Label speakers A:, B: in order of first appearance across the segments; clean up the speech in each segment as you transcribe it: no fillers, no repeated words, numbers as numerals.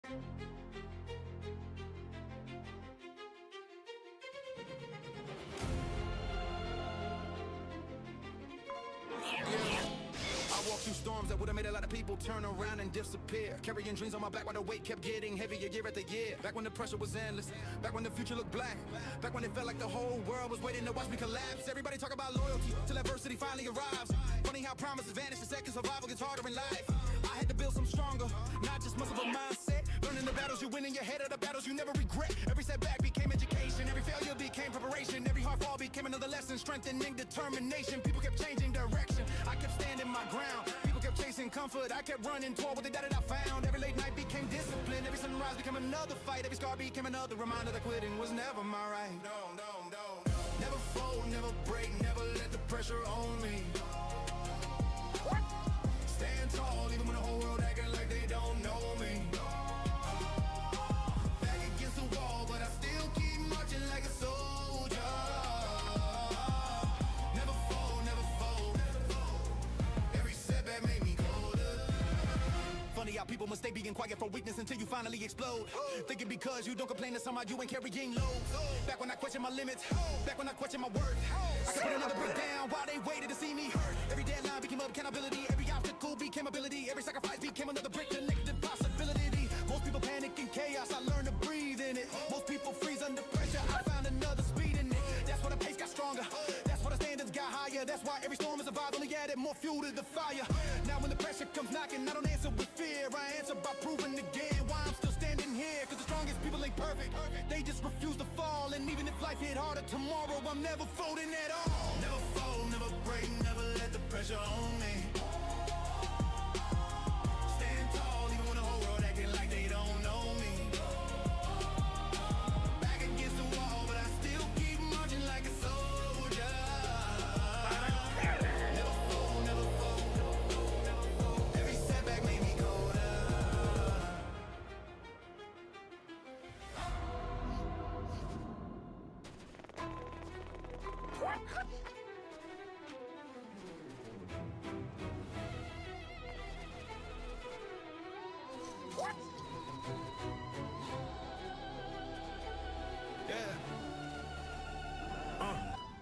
A: I walked through storms that would've made a lot of people turn around and disappear. Carrying dreams on my back while the weight kept getting heavier year after year. Back when the pressure was endless, back when the future looked black, back when it felt like the whole world was waiting to watch me collapse. Everybody talk about loyalty till adversity finally arrives. Funny how promises vanish the second survival gets harder in life. I had to build some stronger, not just muscle but mindset. Learning the battles you win in your head are the battles you never regret. Every setback became education, every failure became preparation. Every hard fall became another lesson, strengthening determination. People kept changing direction, I kept standing my ground. People kept chasing comfort, I kept running toward what they doubted I found. Every late night became discipline, every sunrise became another fight. Every scar became another reminder that quitting was never my right. No. Never fold, never break, never let the pressure own me. Stand tall even when the whole world acting like they don't know me. Back against the wall, but I still keep marching like a soldier. Never fold. Every setback made me colder. Funny how people mistake being quiet for weakness until you finally explode. Thinking because you don't complain that somehow you ain't carrying loads. Back when I questioned my limits, back when I questioned my worth, I could put another brick down while they waited to see me hurt. Every deadline became accountability, every obstacle became ability, every sacrifice became another brick connected possibility. Most people panic in chaos, I learned to breathe in it. Most people freeze under pressure, I found another speed in it. That's why the pace got stronger, that's why the standards got higher. That's why every storm is a vibe, only added more fuel to the fire. Now when the pressure comes knocking, I don't answer with fear, I answer by proving again why I'm still standing here. Cause the strongest people ain't perfect, they just refuse to fall. And even if life hit harder tomorrow, I'm never folding at all. Never fold, never break, never let the pressure on me. Stand tall even when the whole world acting like they don't know me. Back against the wall, but I still keep marching like a soldier. Never fold. Every setback made me colder.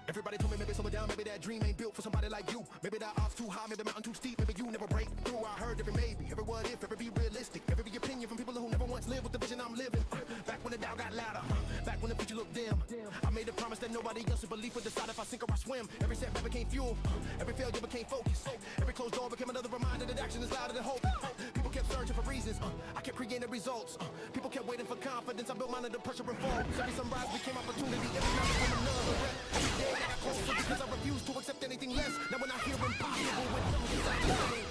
A: Everybody told me maybe slow it down, maybe that dream ain't built for somebody like you. Maybe that odds too high, maybe the mountain too steep, maybe you never break through. I heard every maybe, every what if, every be realistic, every opinion from people who never once lived with the vision I'm living. Back when the doubt got louder, back when the future looked dim, I made a promise that nobody else's belief would decide if I sink or I swim. Every setback became fuel, every failure became focus, every closed door became another reminder that action is louder than hope. People kept searching for reasons, I kept creating results. People kept waiting for confidence, I built mine under pressure and falls. Every sunrise became opportunity, every night became another threat. Every day I got closer because I refuse to accept anything less. Now when I hear impossible, when something's out of line,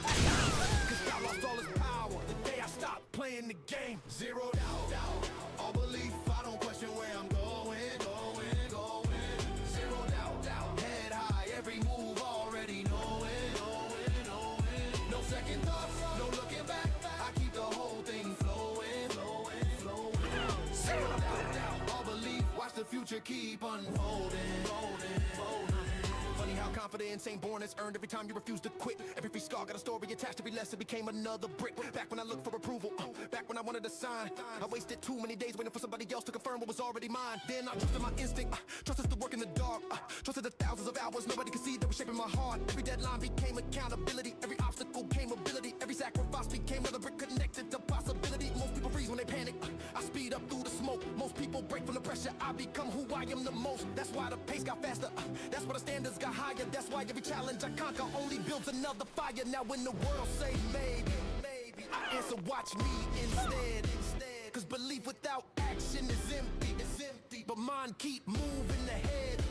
A: cause God lost all his power the day I stopped playing the game. Zero doubt, all belief, I don't question where I'm going. Zero doubt, head high, every move already knowing. No second thoughts, no looking back, I keep the whole thing flowing. Zero doubt, all belief, watch the future keep unfolding. Funny how confidence ain't born, it's earned every time you refuse to quit. Every free scar got a story attached, every lesson became another brick. Back when I looked for approval, back when I wanted a sign, I wasted too many days waiting for somebody else to confirm what was already mine. Then I trusted my instinct, trusted the work in the dark, trusted the thousands of hours nobody could see that was shaping my heart. Every deadline became accountability, every obstacle became ability, every sacrifice became another brick connected to possibility. Most people freeze when they panic, I speed up through the smoke. Most people break from the pressure, I become who I am the most. That's why the pace got faster, that's why the standards got higher. That's why every challenge I conquer only builds another fire. Now when the world say maybe, I answer watch me instead. Cause belief without action is empty, but mind keep moving ahead.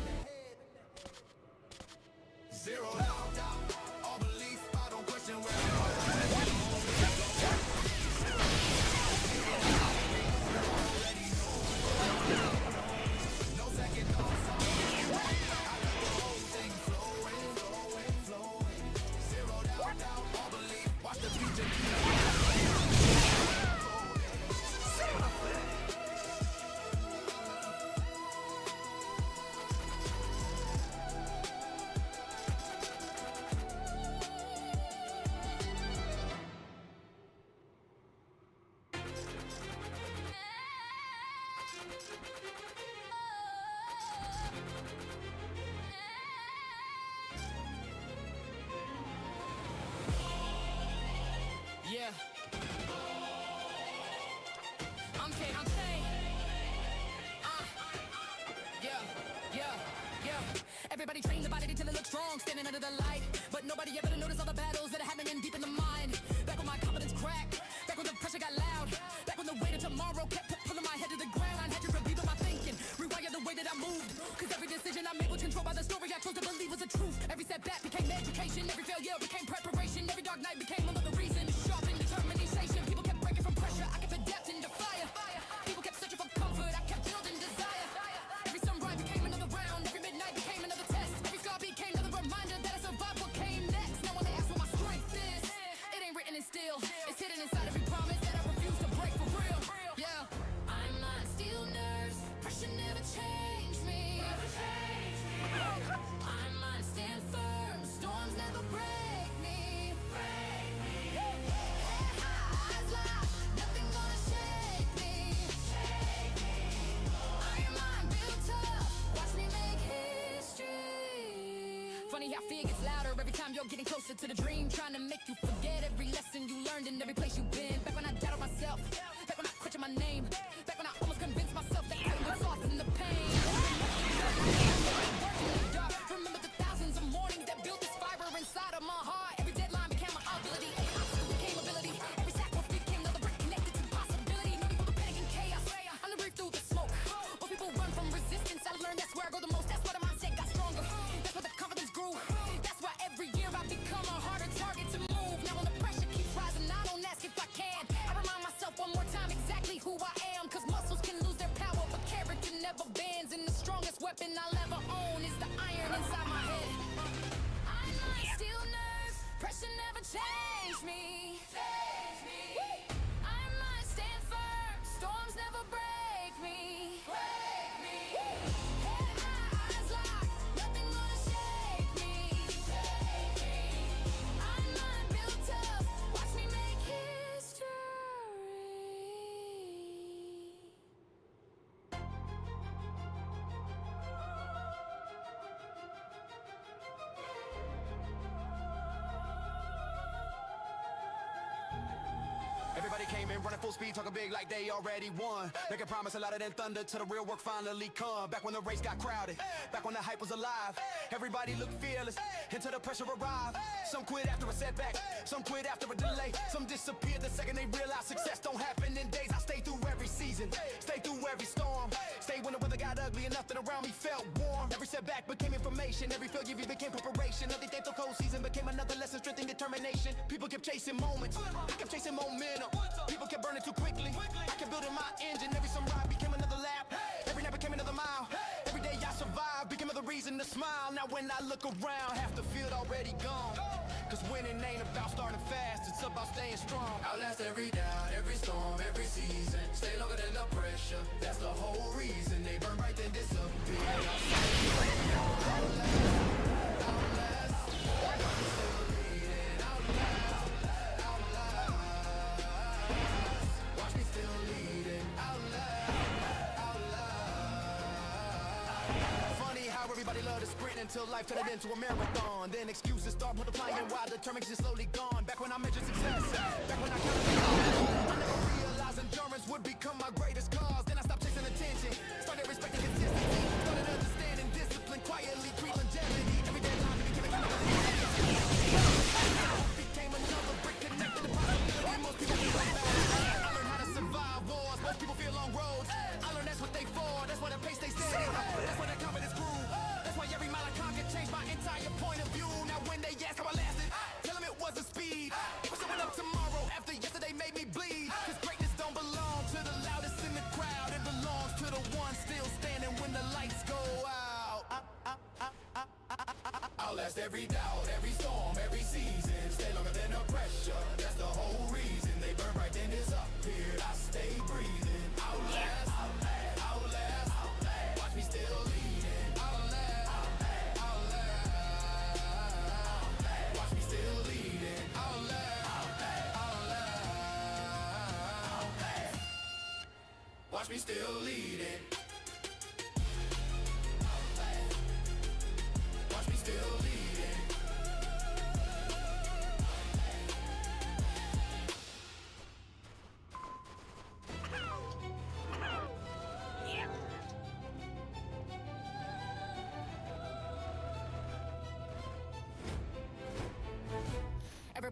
A: Zero doubt, all belief, I don't question where I'm going. No second thoughts, I keep the whole thing flowing. Zero doubt, all belief, watch the future keep. strong, standing under the light. But nobody ever noticed all the battles that are happening deep in the mind. Back when my confidence cracked, back when the pressure got loud, back when the weight of tomorrow kept pulling my head to the ground. I had to review my thinking, rewire the way that I moved. Cause every decision I made was controlled by the story I chose to believe was the truth. Every setback became education, every failure became preparation, every dark night became another reason to sharpen determination. People kept breaking from pressure, I kept adapting to fire. People kept searching for comfort, I kept building desire. Every sunrise became another round, every midnight became another test. Every scar became another reminder that I survived what came next. Now when they ask what my strength is, it ain't written in steel. It's hidden inside every promise that I refuse to break for real. Yeah, I'm not steel nerves, pressure never changed me. I'm not stand firm, storms never break me. Head high, eyes locked, nothing gonna shake me. Iron mind built tough, watch me make history. Funny how fear gets louder every time you're getting closer to the dream, trying to make you forget every lesson you learned in every place you've been. Back when I doubted myself, back when I questioned my name, back when I almost convinced myself that I would soften the pain. Remember the thousands of mornings that built this fire inside of my heart. Every deadline became my ability, every obstacle became ability, every sacrifice became another brick connected to possibility. No people panic in chaos, I live through the smoke. When people run from resistance, I learned that's where I go the most. That's why the mindset got stronger, that's where the confidence grew. That's why every year I become a harder target to move. Now when the pressure keeps rising, I don't ask if I can. I remind myself one more time exactly who I am. Cause muscles can lose their power, but character never bends. And the strongest weapon I'll ever own is the iron inside my head. I'm not steel nerves, pressure never changed me. I might stand firm, storms never break me. Head high, eyes locked, nothing gonna shake me. I'm not built tough, watch me make history. Everybody came in running full speed, talking big like they already won. Making promise louder than thunder till the real work finally come. Back when the race got crowded, back when the hype was alive. Everybody looked fearless until the pressure arrived. Some quit after a setback, some quit after a delay. Some disappeared the second they realized success don't happen in days. I stayed through every season, stayed through every storm. Stayed when the weather got ugly and nothing around me felt warm. Every setback became information, every failure became preparation. Every day through cold season became another lesson, strength and determination. People kept chasing moments, I kept chasing momentum. People kept burning too quickly, I kept building my engine. Every sunrise became another lap, every night became another mile. Every day I survived became another reason to smile. Now when I look around, half the field already gone. Cause winning ain't about starting fast, it's about staying strong.
B: Outlast every doubt, every storm, every season. Stay longer than the pressure, that's the whole reason. They burn bright then disappear. Watch me still leading.
A: Funny how everybody loved to sprint until life turned it into a marathon. Then excuses start multiplying while determination slowly gone. Back when I measured success, back when I counted the odds, I never realized endurance would become my greatest cause. Then I stopped chasing attention, started respecting consistency, started understanding discipline, quietly treat longevity. Every deadline became accountability. Became another brick connected to possibility. Most people feel like I learned how to survive wars. Most people feel long roads. I learned that's what they for. That's why the pace they steady. That's why the confidence grew. That's why every mile I conquered changed my entire point of view. Now when they ask how I lasted, tell them it wasn't speed. What's showing up tomorrow after yesterday made me bleed. Cause greatness don't belong to the loudest in the crowd. It belongs to the one still standing when the lights go out.
B: Outlast every doubt, every storm, every season. Stay longer than the pressure, that's the whole reason. They burn bright then disappear. I stay breathing. Outlast, outlast, watch me still leading. Outlast, watch me still leading. Watch me still leading. Watch me still leading.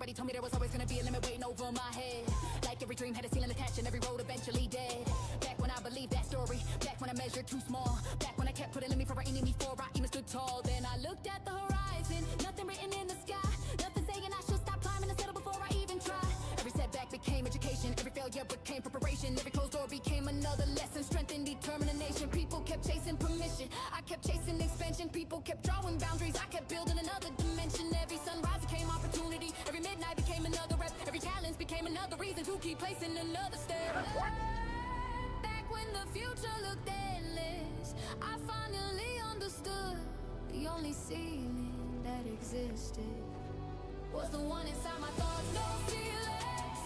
C: Everybody told me there was always gonna be a limit waiting over my head. Like every dream had a ceiling attached and every road eventually dead. Back when I believed that story, back when I measured too small, back when I kept putting limit for an enemy before I even stood tall. Then I looked at the horizon, nothing written in the sky, nothing saying I should stop climbing and settle before I even try. Every setback became education, every failure became preparation, every closed door became another lesson, strength and determination. People kept chasing permission, I kept chasing expansion. People kept drawing boundaries, I kept building another dimension. Every sunrise became opportunity, every midnight became another rep, every challenge became another reason to keep placing another step. Back when the future looked endless, I finally understood the only ceiling that existed was the one inside my thoughts. No ceiling,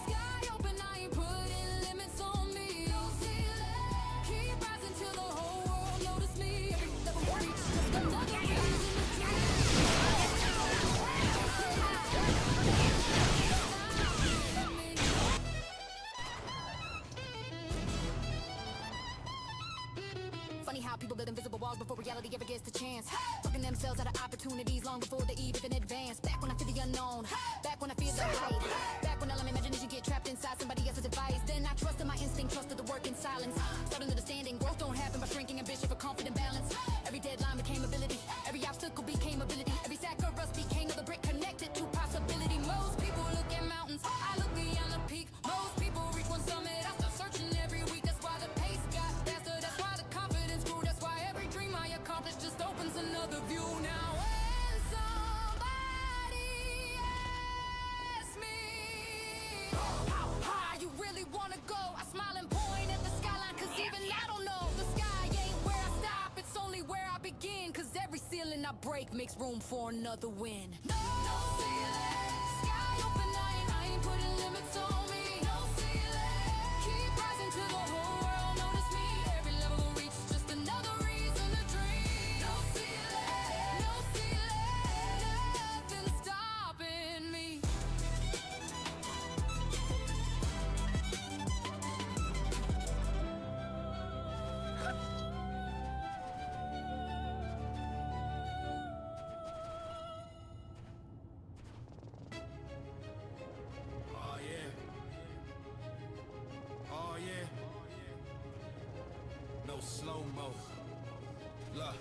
C: sky open, I ain't putting limits on me. No ceiling, keep rising till the whole world notice me. Every level we reach, just another reason to dream. Funny how people build invisible walls before reality ever gets the chance. Talking themselves out of opportunities long before they even advance. Back when I fear the unknown, back when I fear the height, back when I let my imagination get trapped inside somebody else's advice. Then I trusted my instinct, trusted the work in silence. Started understanding growth don't happen by shrinking ambition for confident balance. Every deadline became ability, every obstacle became ability, every sack of rust became another brick connected to possibility. Most people look at mountains, I look beyond the peak. Most people reach one summit, I start searching every week. That's why the pace got faster, that's why the confidence grew, that's why every dream I accomplished just opens another view. Now when somebody asks me how high you really wanna go, I smile and point at the skyline, cause even I don't know. The sky ain't where I stop, it's only where I begin, cause every ceiling I break makes room for another win. No ceiling, sky open, I ain't putting limits on me. No ceiling, keep rising till the whole world notice me. Every level I reach, just another reason to dream. No ceiling, nothing stopping me.
B: Oh yeah. Oh yeah. No slow-mo. Look.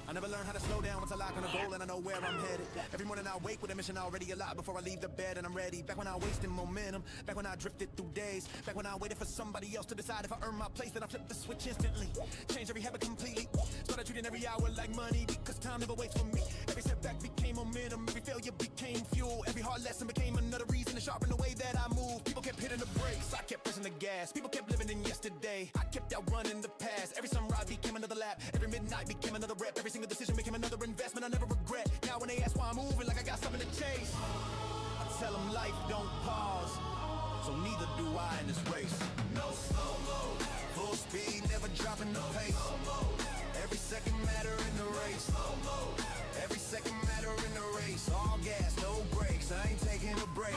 A: I never learned how to slow down once I lock on a goal and I know where I'm headed. Every morning I wake with a mission already alive before I leave the bed and I'm ready. Back when I wasted momentum, back when I drifted through days, back when I waited for somebody else to decide if I earned my place, then I flipped the switch instantly. Changed every habit completely. Started treating every hour like money because time never waits for me. Every setback became momentum, every failure became fuel. Every hard lesson became another reason to sharpen the way that I move. People kept hitting the brakes, I kept pressing the gas. People kept living in yesterday, I kept outrunning the past. Every sunrise became another lap, every midnight became another rep. Every single decision became another investment I never regret. Now when they ask why I'm moving like I got something to chase, I tell them life don't pause, so neither do I in this race. No slow-mo, full speed, never dropping the pace. Every second matter in the race. Every second matter in the race. All gas, no brakes, I ain't taking a break.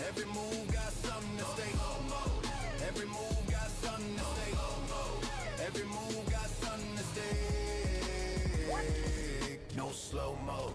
A: Every move got something to stake. Every move got something to stake. Every move got something to stake. No slow-mo.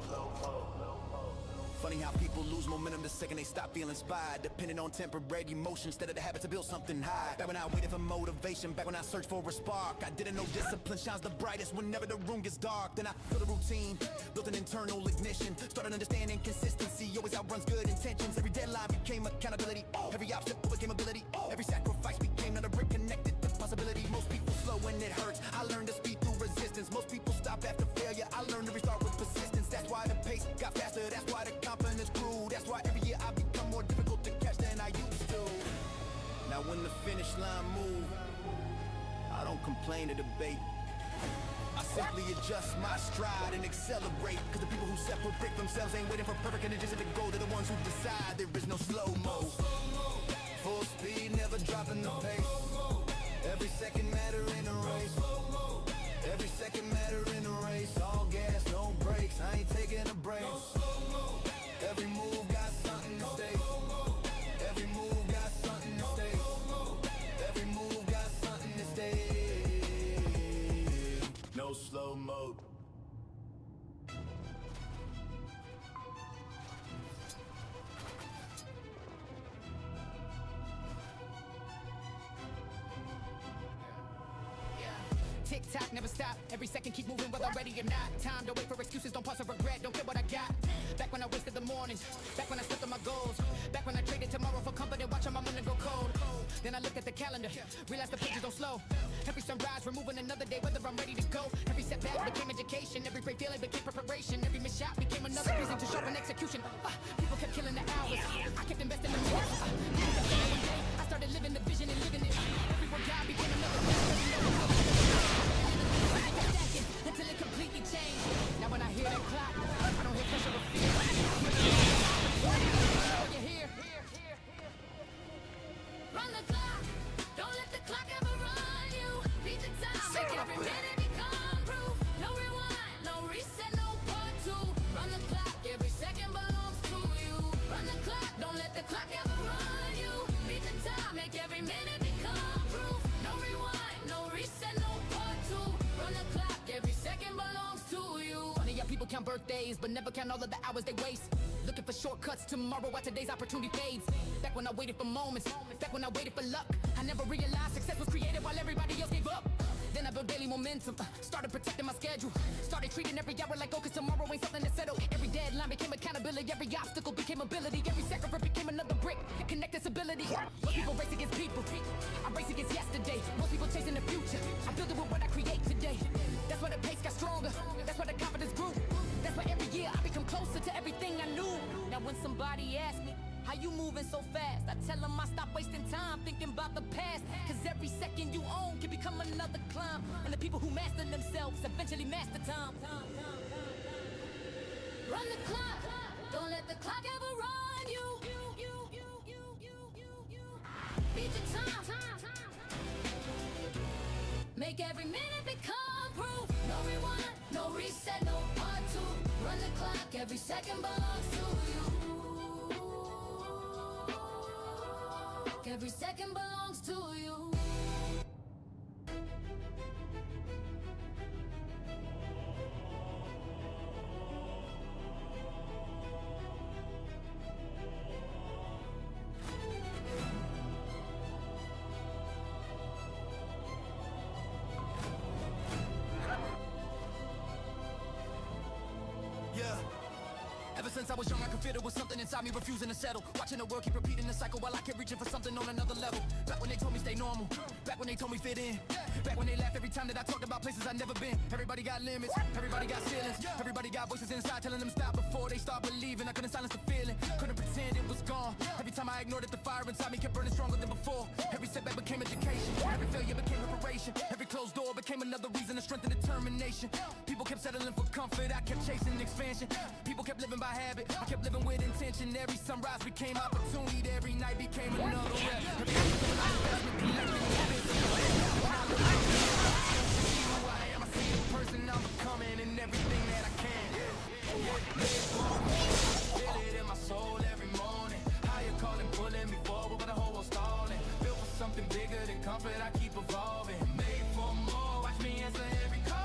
A: Funny how people lose momentum the second they stop feeling inspired, depending on temporary emotion instead of the habit to build something high. Back when I waited for motivation, back when I searched for a spark, I didn't know discipline shines the brightest whenever the room gets dark. Then I built a routine, built an internal ignition, started understanding consistency always outruns good intentions. Every deadline became accountability, every obstacle became ability, every sacrifice became another brick connected to possibility. Most people slow when it hurts, I learned to speed through resistance. Most people stop after failure, I learned to restart with persistence. That's why the pace got faster, that's why the confidence grew. That's why every year I become more difficult to catch than I used to. Now when the finish line move, I don't complain or debate. I simply adjust my stride and accelerate. Cause the people who separate themselves ain't waiting for perfect conditions to go. They're the ones who decide there is no slow-mo. Full speed, never dropping the pace. Every second matter in a race. Every second matter in a race. All gas, no brakes, I ain't taking a break. Every move got something to stake. Every move got something to stake. Every move got something to stake. No slow-mo.
C: tick-tock, never stop. Every second keep moving whether ready or not. Time to wait for excuses, don't pause or regret. Don't care what I got. Back when I wasted the mornings. Back when I slept on my goals. Back when I traded tomorrow for comfort and watching my money go cold. Then I looked at the calendar, realized the pages don't slow. Every sunrise, removing another day, whether I'm ready to go. Every setback became education. Every great feeling became preparation. Every missed shot became another reason to sharpen execution. People kept killing the hours. I kept investing in more. One day, I started living the vision and living it. Every workout became another until it completely changed. Now when I hear that clock, I don't hear pressure or fear. You hear? Run the clock. Don't let the clock ever run you. Beat the time. Make every minute become proof. No rewind, no reset, no part two. Run the clock. Every second belongs to you. Run the clock. Don't let the clock ever run you. Beat the time. Make every minute become proof. No rewind, no reset, no part two. Run the clock. Every second belongs to you. Funny how people count birthdays, but never count all of the hours they waste. Looking for shortcuts tomorrow while today's opportunity fades. Back when I waited for moments, back when I waited for luck. I never realized success was created while everybody else gave up. Then I built daily momentum, started protecting my schedule. Started treating every hour like, oh, cause tomorrow ain't something to settle. Every deadline became accountability, every obstacle became ability. Every sacrifice became another brick, connected stability. Most people race against people, I race against yesterday. Most people chasing the future, I build it with what I create today. That's why the pace got stronger, that's why the confidence grew. That's why every year I become closer to everything I knew. Now when somebody asks me, how you moving so fast? I tell them I stop wasting time thinking about the past. Cause every second you own can become another climb. And the people who master themselves eventually master time. Run the clock, don't let the clock ever run you. Beat the time. Make every minute become proof. No rewind, no reset, no part two. Run the clock, every second belongs to you. Every second belongs to you.
A: Yeah. Ever since I was young, I could feel there was something inside me refusing to settle. Watching the world keep repeating the cycle while I kept reaching for something on another level. Back when they told me stay normal, back when they told me fit in, back when they laughed every time that I talked about places I'd never been. Everybody got limits, everybody got ceilings, everybody got voices inside telling them stop before they start believing. I couldn't silence the feeling, couldn't pretend it was gone. Every time I ignored it, the fire inside me kept burning stronger than before. Every setback became education, every failure became preparation. Every closed door became another reason to strengthen determination. People kept settling for comfort, I kept chasing expansion. People kept living by habit, I kept living with intention. Every sunrise became opportunity, every night became another rep. Every day became an investment, collecting when I look back, see who I am, I see the person I'm becoming and everything that I can. Feel it in my soul every morning. Higher calling, pulling me forward, but the whole world stalling. Built for something bigger than comfort, I keep evolving. Made for more, watch me answer every calling.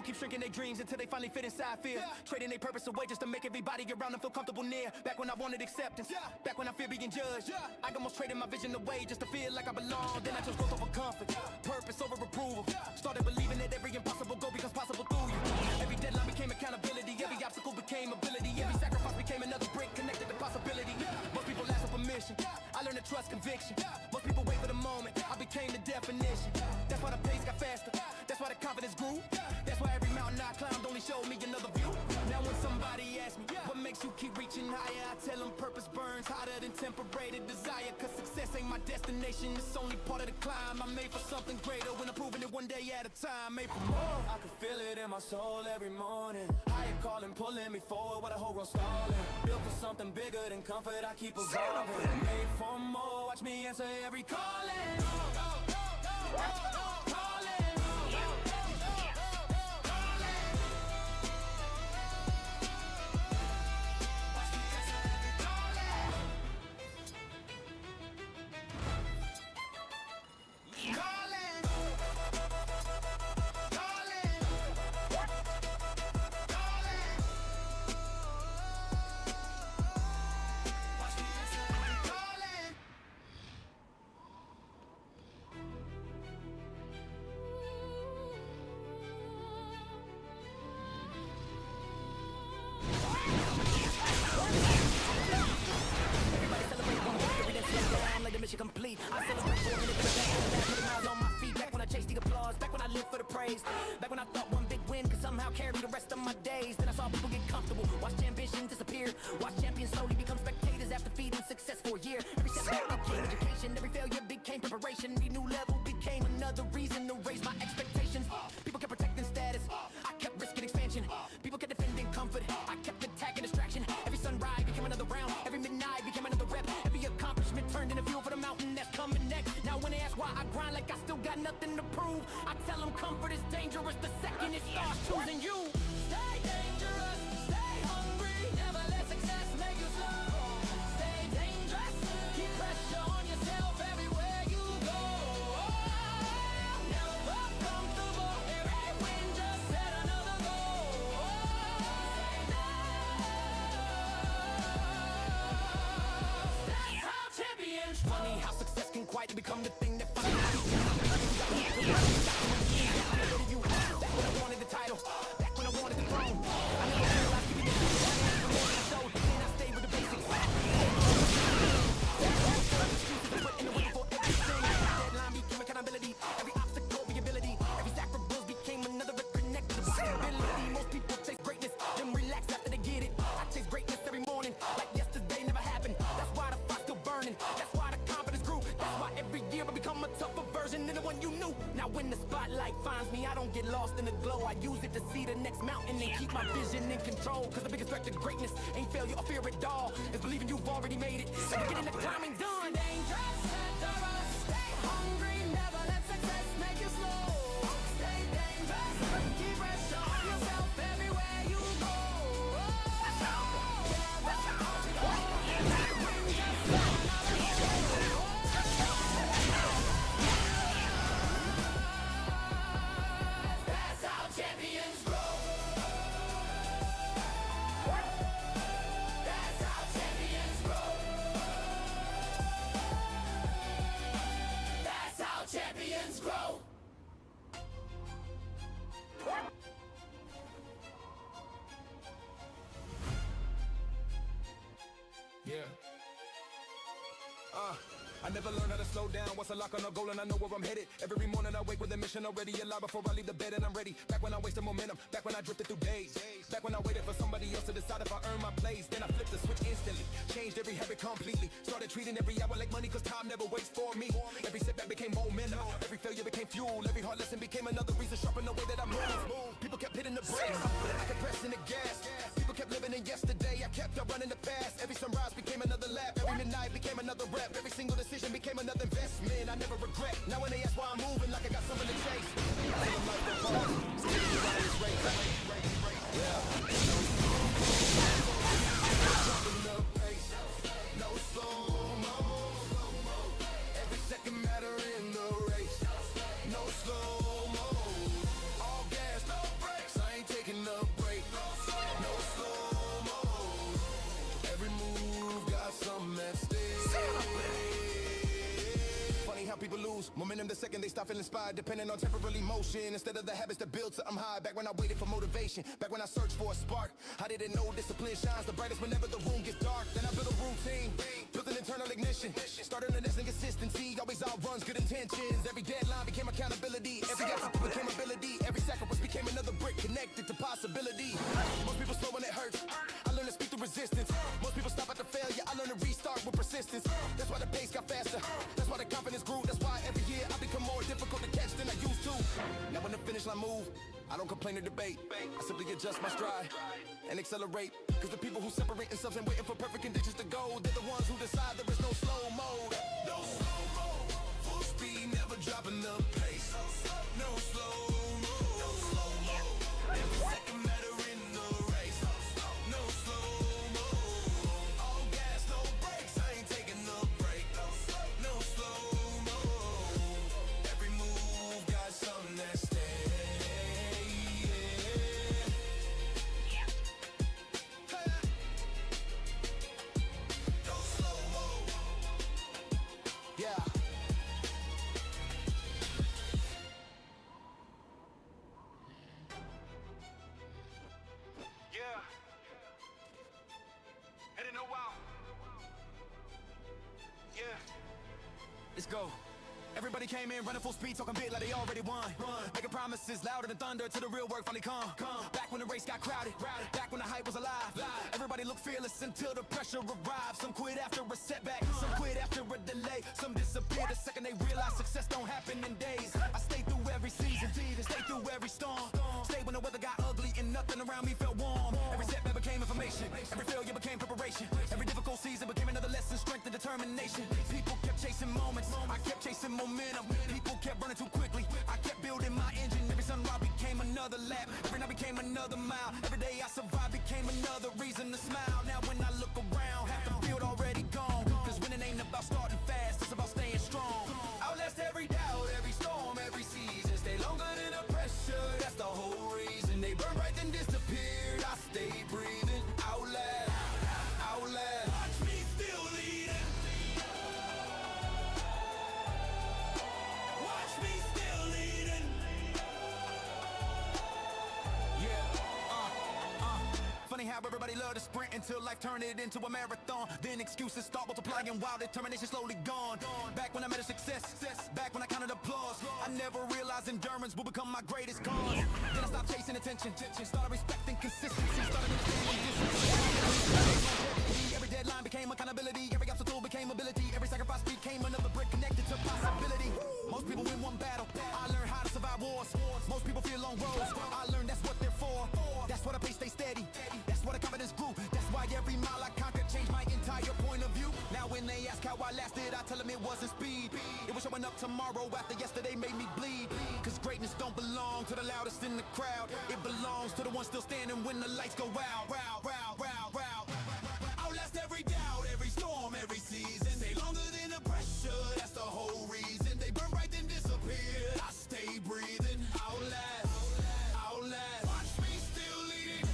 A: Keep shrinking their dreams until they finally fit inside fear. Trading their purpose away just to make everybody around them feel comfortable near. Back when I wanted acceptance, back when I feared being judged, I almost traded my vision away just to feel like I belong. Then I chose growth over comfort, purpose over approval. Started believing that every impossible goal becomes possible through you. Every deadline became accountability, every obstacle became ability, every sacrifice became another brick connected to possibility. Most people ask for permission, I learned to trust conviction. Most people wait for the moment, I became the definition. That's why the pace got faster, that's why the confidence grew. That's why every mountain I climbed only showed me another view. Now when somebody asks me, what makes you keep reaching higher? I tell them purpose burns hotter than temporary desire. Cause success ain't my destination, it's only part of the climb. I'm made for something greater when I'm proving it one day at a time. Made for more, I can feel it in my soul every morning. Higher calling, pulling me forward while the whole world stalling. Built for something bigger than comfort, I keep evolving. Made for more, watch me answer every calling.
B: grind like I still got nothing to prove. I tell them comfort is dangerous the second it starts choosing you. Stay dangerous, stay hungry, never let success make you slow. Stay dangerous, keep pressure on yourself everywhere you go. Never comfortable, every win just set another goal. That's how champions. Funny how success can quietly become the thing that finally you. Back when I wanted the title, back when I wanted the throne. I never realized you didn't so then I stayed with the basics. Put in the work for everything. Deadline became accountability. Every obstacle be ability. Every sacrifice became another reconnect to the possibility. Most people chase greatness, then relax after they get it. I chase greatness every morning, like yesterday never happened. That's why the fire's still burning. That's why the confidence grew. That's why every year I become a tougher version than the one you knew. Now when the spotlight finds me, I don't get lost in the glow. I use it to see the next mountain and keep my vision in control. Cause the biggest threat to greatness ain't failure or fear at all. It's believing you've already made it and getting the climbing done. Dangerous, dangerous, stay hungry, never let success make you slow. Stay dangerous, keep pressure on yourself everywhere you go. That's how champions grow. That's how champions grow. That's how champions grow.
A: Yeah. I never learned how to slow down. Once I lock on a goal and I know where I'm headed. Every morning I wake with a mission already alive before I leave the bed and I'm ready. Back when I wasted momentum, back when I drifted through days. Back when I waited for somebody else to decide if I earned my place. Then I flipped the switch instantly, changed every habit completely. Started treating every hour like money cause time never waits for me. Every setback became momentum, every failure became fuel. Every hard lesson became another reason sharpen the way that I move. People kept hitting the brakes, I kept pressing the gas. People kept living in yesterday, I kept on running the past. Every sunrise became another lap, every midnight became another rep. Every single decision became another investment I never regret. Now when they ask why I'm moving like I got something to chase, I tell them like the pause, still around this race. Jumping the pace, no slow-mo. Every second matter in the race, no slow-mo. All gas, no brakes, I ain't taking a break. No slow-mo. Every move got something at stake. Funny how people lose momentum the second they stop feeling inspired, depending on temporary motion instead of the habits that build something high. Back when I waited for motivation, back when I searched for a spark, I didn't know discipline shines the brightest whenever the room gets dark. Then I built a routine, built an internal ignition, started an instant consistency, always outruns good intentions. Every deadline became accountability, every effort became ability, every sacrifice became another brick connected to possibility. Most people slow when it hurts, I learned to speak through resistance. Most people stop after failure, I learned to restart with persistence. That's why the pace got faster, that's why the confidence grew. That's why every year I become more difficult to catch than I used to. Now when the finish line move, I don't complain or debate. I simply adjust my stride and accelerate. Cause the people who separate themselves and waiting for perfect conditions to go, they're the ones who decide there is no slow mode. No slow mode, full speed, never dropping the pace. No slow mode, no slow mode. Every second matter in the race. No slow mode, all gas, no brakes. I ain't taking a break. No slow mode, every move got something at stake. Let's go. Everybody came in running full speed, talking big like they already won. Making promises louder than thunder till the real work finally come. Back when the race got crowded, back when the hype was alive. Everybody looked fearless until the pressure arrived. Some quit after a setback, some quit after a delay. Some disappear the second they realize success don't happen in days. I stayed through every season, stayed through every storm. Stayed when the weather got ugly and nothing around me felt warm. Every setback became information, every failure became preparation. Every difficult season became another lesson, strength and determination. People kept chasing moments, I kept chasing momentum. People kept running too quickly. I kept building my engine. Every sunrise became another lap. Every night became another mile. Every day I survived became another reason to smile. Now when I look around, half the field already gone. Cause winning ain't about starting fast, it's about staying strong.
B: Outlast every doubt, every storm, every season. Stay longer than the pressure, that's the whole reason. They burn right then disappeared, I stay breathing. Outlast, outlast. Watch me still leading. Watch me still leading.
A: Funny how everybody love to sprint until life turned it into a marathon. Then excuses start multiplying while determination slowly gone. Back when I made a success, back when I counted applause, I never realized endurance will become my greatest cause. Then I stopped chasing attention, started respecting consistency, started understanding distance. Every deadline became accountability, every obstacle became ability, every sacrifice became another brick connected to possibility. Most people win one battle, I learned how to survive wars. Most people fear long roads, I learned that's what they're for. That's why the pace stay steady, that's why the confidence grew. That's why every mile I conquered changed my entire point of view. Now when they ask how I lasted, I tell them it wasn't speed. It was showing up tomorrow after yesterday made me bleed. Cause greatness don't belong to the loudest in the crowd. It belongs to the one still standing when the lights go out.
B: Outlast every doubt, every storm, every season. Stay longer than the pressure, that's the whole reason. They burn right then disappear, I stay breathing. Outlast, outlast. Watch me still leading.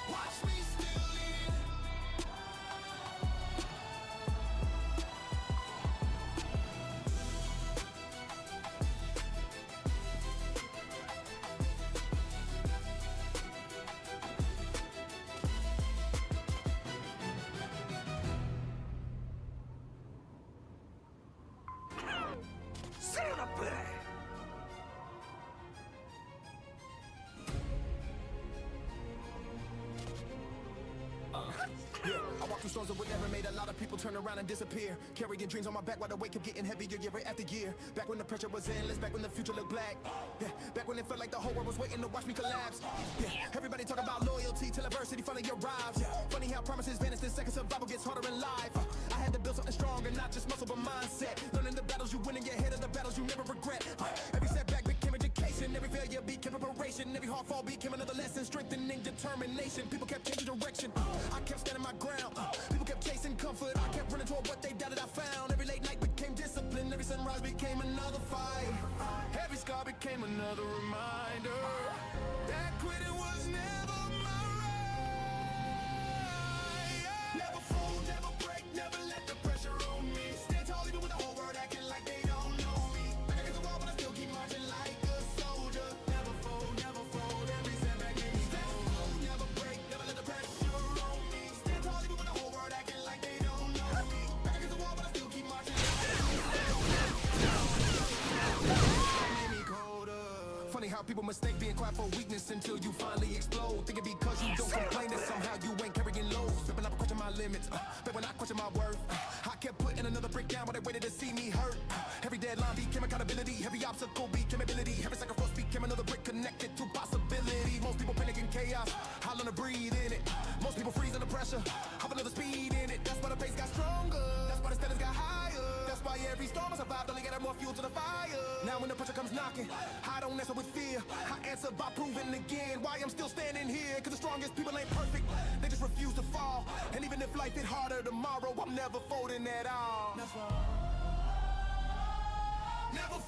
B: Watch me still leading.
A: I walked through storms that would never made a lot of people turn around and disappear. Carrying dreams on my back while the weight kept getting heavier year after year. Back when the pressure was endless, back when the future looked black. Yeah, back when it felt like the whole world was waiting to watch me collapse. Yeah, everybody talk about loyalty till adversity finally arrives. Funny how promises vanish, then second survival gets harder in life. I had to build something stronger, not just muscle but mindset. Learning the battles you win and get ahead of the battles you never regret. Every setback became education, every failure became preparation, every hard fall became another lesson, strengthening determination. People kept changing direction, I kept standing my ground. People kept chasing comfort, I kept running toward what they doubted I found. Every late night became discipline, every sunrise became another fight. Every scar became another reminder that quitting was never my right. Never fold, never break, never let the pressure on me. Stand tall even with the whole world acting like they don't know me. Back against the wall but I still keep marching like a soldier. Never fold, every setback made me go. Never break, never let the pressure on me. Stand tall even with the whole world acting like they don't know me. Back against the wall but I still keep marching like a soldier. Funny how people mistake being quiet for weakness until you finally explode. Thinking because you don't complain that somehow you ain't carrying loads. Stepping up and question my limits, but when I question my worth, I kept putting another brick down while they waited to see me hurt. Every deadline became accountability, every obstacle became ability, every sacrifice became another brick connected to possibility. Most people panic in chaos, I learn to breathe in it. Most people freeze under pressure, have another speed in it. That's why the pace got stronger, that's why the standards got higher. That's why every storm I survived only added more fuel to the fire. Now when the pressure comes knocking, I don't answer with fear, I answer by proving again why I'm still standing here. Cause the strongest people ain't perfect, they just refuse to fall. And even if life hit harder tomorrow, I'm never folding at all. Never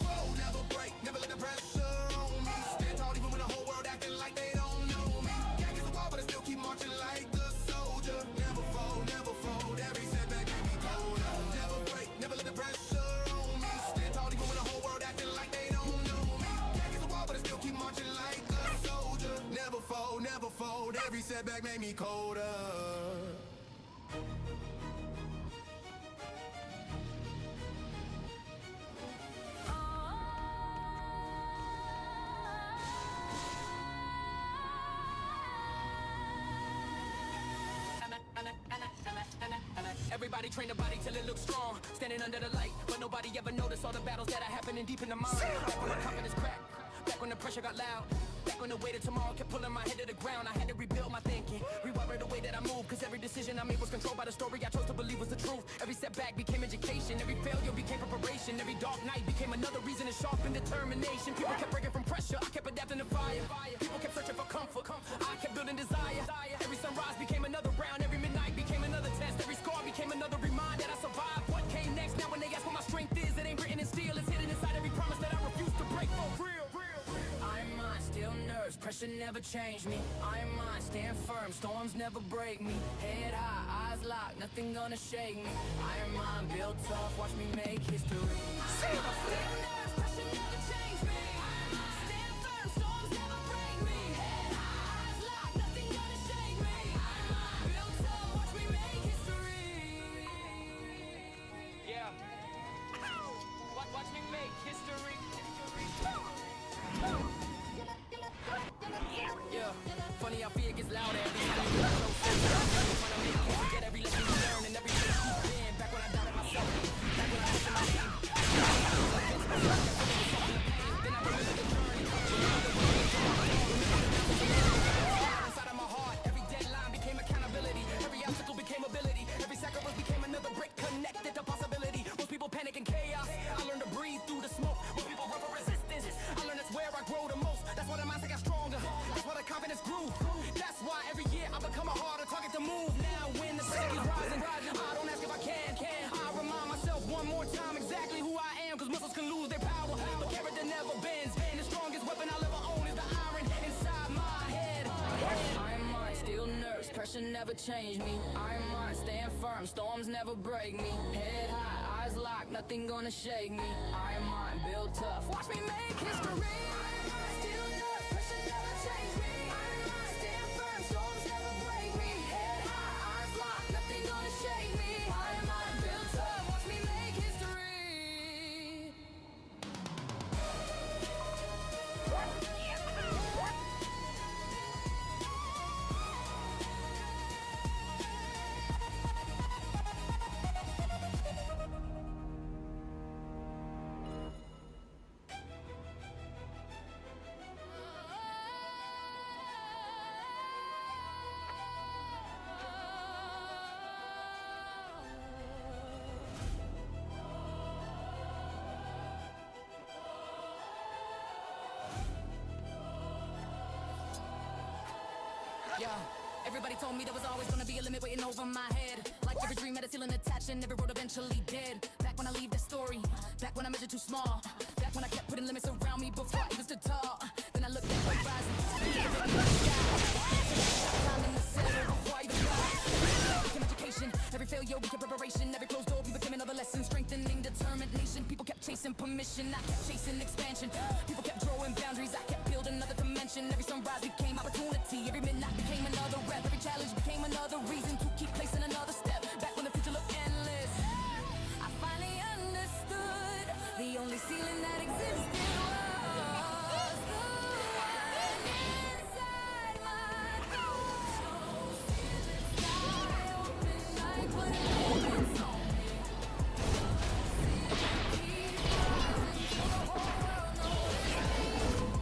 A: fold, never break, never let the pressure on me. Stand tall even when the whole world acting like they don't know me. Can't get the wall but I still keep marching like a soldier. Never fold, every setback made me colder. Never break, never let the pressure on me. Stand tall even when the whole world acting like they don't know me. Can't get the wall but I still keep marching like a soldier. Never fold, every setback made me colder.
D: Everybody train the body till it looks strong, standing under the light, but nobody ever noticed all the battles that are happening deep in the mind. Back when the confidence cracked, back when the pressure got loud, back back on the way to tomorrow, kept pulling my head to the ground. I had to rebuild my thinking, rewire the way that I move, cause every decision I made was controlled by the story I chose to believe was the truth. Every setback became education, every failure became preparation, every dark night became another reason to sharpen determination. People kept breaking from pressure, I kept adapting to fire. People kept searching for comfort, I kept building desire. Every sunrise became another round, every midnight became another test, every scar became another reminder that I survived. What came next? Now when they ask what my strength is, it ain't written in steel, it's hidden inside every promise that I refuse to break for real. I'm mine, still nerves, pressure never changed me. I'm mine, stand firm, storms never break me. Head high, eyes locked, nothing gonna shake me. I'm mine, built tough, watch me make history. Still nerves, pressure never changed me. I'm mine, stand firm, storms never break me. Head high, eyes locked, nothing gonna shake me. I'm mine, built tough, watch me make history. Yeah. Watch me make history. Yeah, funny how fear gets louder every time you get close. When I make it, forget every lesson you learn and every place you've been. Back when I doubted myself, back when I questioned my name. Then I remember the journey. Inside of my heart, every deadline became accountability. Every obstacle became ability. Every sacrifice became another brick connected to possibility. Most people panic in chaos. I learned to breathe through the smoke. Most people run for resistance. I learned that's where I grow the most. That's why the mindset got stronger. That's why the confidence grew. That's why every year I become a harder target to move. Now when the sun is rising, I don't ask if I can. I remind myself one more time exactly who I am. Cause muscles can lose their power, but character never bends. And the strongest weapon I'll ever own is the iron inside my head. I'm mine, still nerves, pressure never changed me. I'm mine, stand firm, storms never break me. Head high, eyes locked, nothing gonna shake me. I'm mine, built tough, watch me make history. Still nerves, pressure never changed me. I'm mine, stand firm, storms never break me. Head high, eyes locked, nothing gonna shake me. I'm mine, built tough, watch me make history. Yeah, everybody told me there was always gonna be a limit waiting over my head. Like every dream had a ceiling attached and every road eventually dead. Back when I leave the story, back when I measured too small, back when I kept putting limits around me before I even stood tall. Then I looked at the horizon, climbing the center before I even got. Became education, every failure became preparation, every closed door became another lesson, strengthening determination. People kept chasing permission, I kept chasing expansion. People kept drawing boundaries, I kept building another dimension. Every sunrise became opportunity, every midnight became another rep, every challenge became another reason to keep placing another step. Back when the future looked endless, I finally understood the only ceiling that existed was the one inside my thoughts. Sky open like when it's on me. Keep rising, so the whole world knows.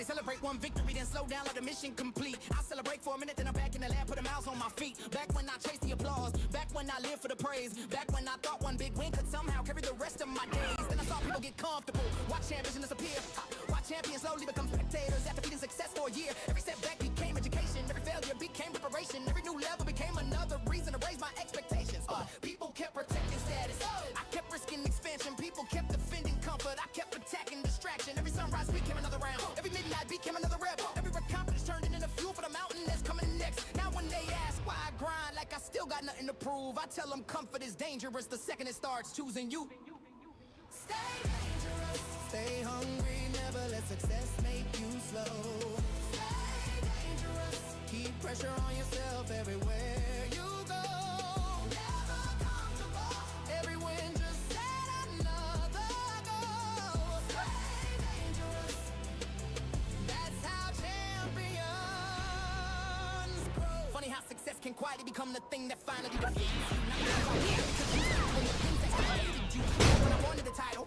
D: Everybody celebrate one victory, then slow down, let the mission complete. I celebrate for a minute, then I'm back in the lab, put a mouse on my feet. Back when I chased the applause, back when I lived for the praise, back when I thought one big win could somehow carry the rest of my days. Then I saw people get comfortable, watch ambition disappear, watch champions slowly become spectators after beating success for a year. Every setback became education, every failure became preparation, every new level became another reason to raise my expectations. People kept protecting status, I kept risking expansion, people kept defending comfort, I kept attacking distraction. Every sunrise became another round, every midnight became another rep, every confidence turned into fuel for the mountain that's coming next. Now when they ask why I grind like I still got nothing to prove, I tell them comfort is dangerous the second it starts choosing you.
C: Stay dangerous.
D: Stay hungry, never let success make you slow.
C: Stay dangerous.
D: Keep pressure on yourself everywhere you go.
C: Never comfortable.
D: Every win just set another goal.
C: Stay dangerous.
D: That's how champions grow. Funny how success can quietly become the thing that finally defeats you. Not because I'm here, because you stopped when the things that created you. When I wanted the title,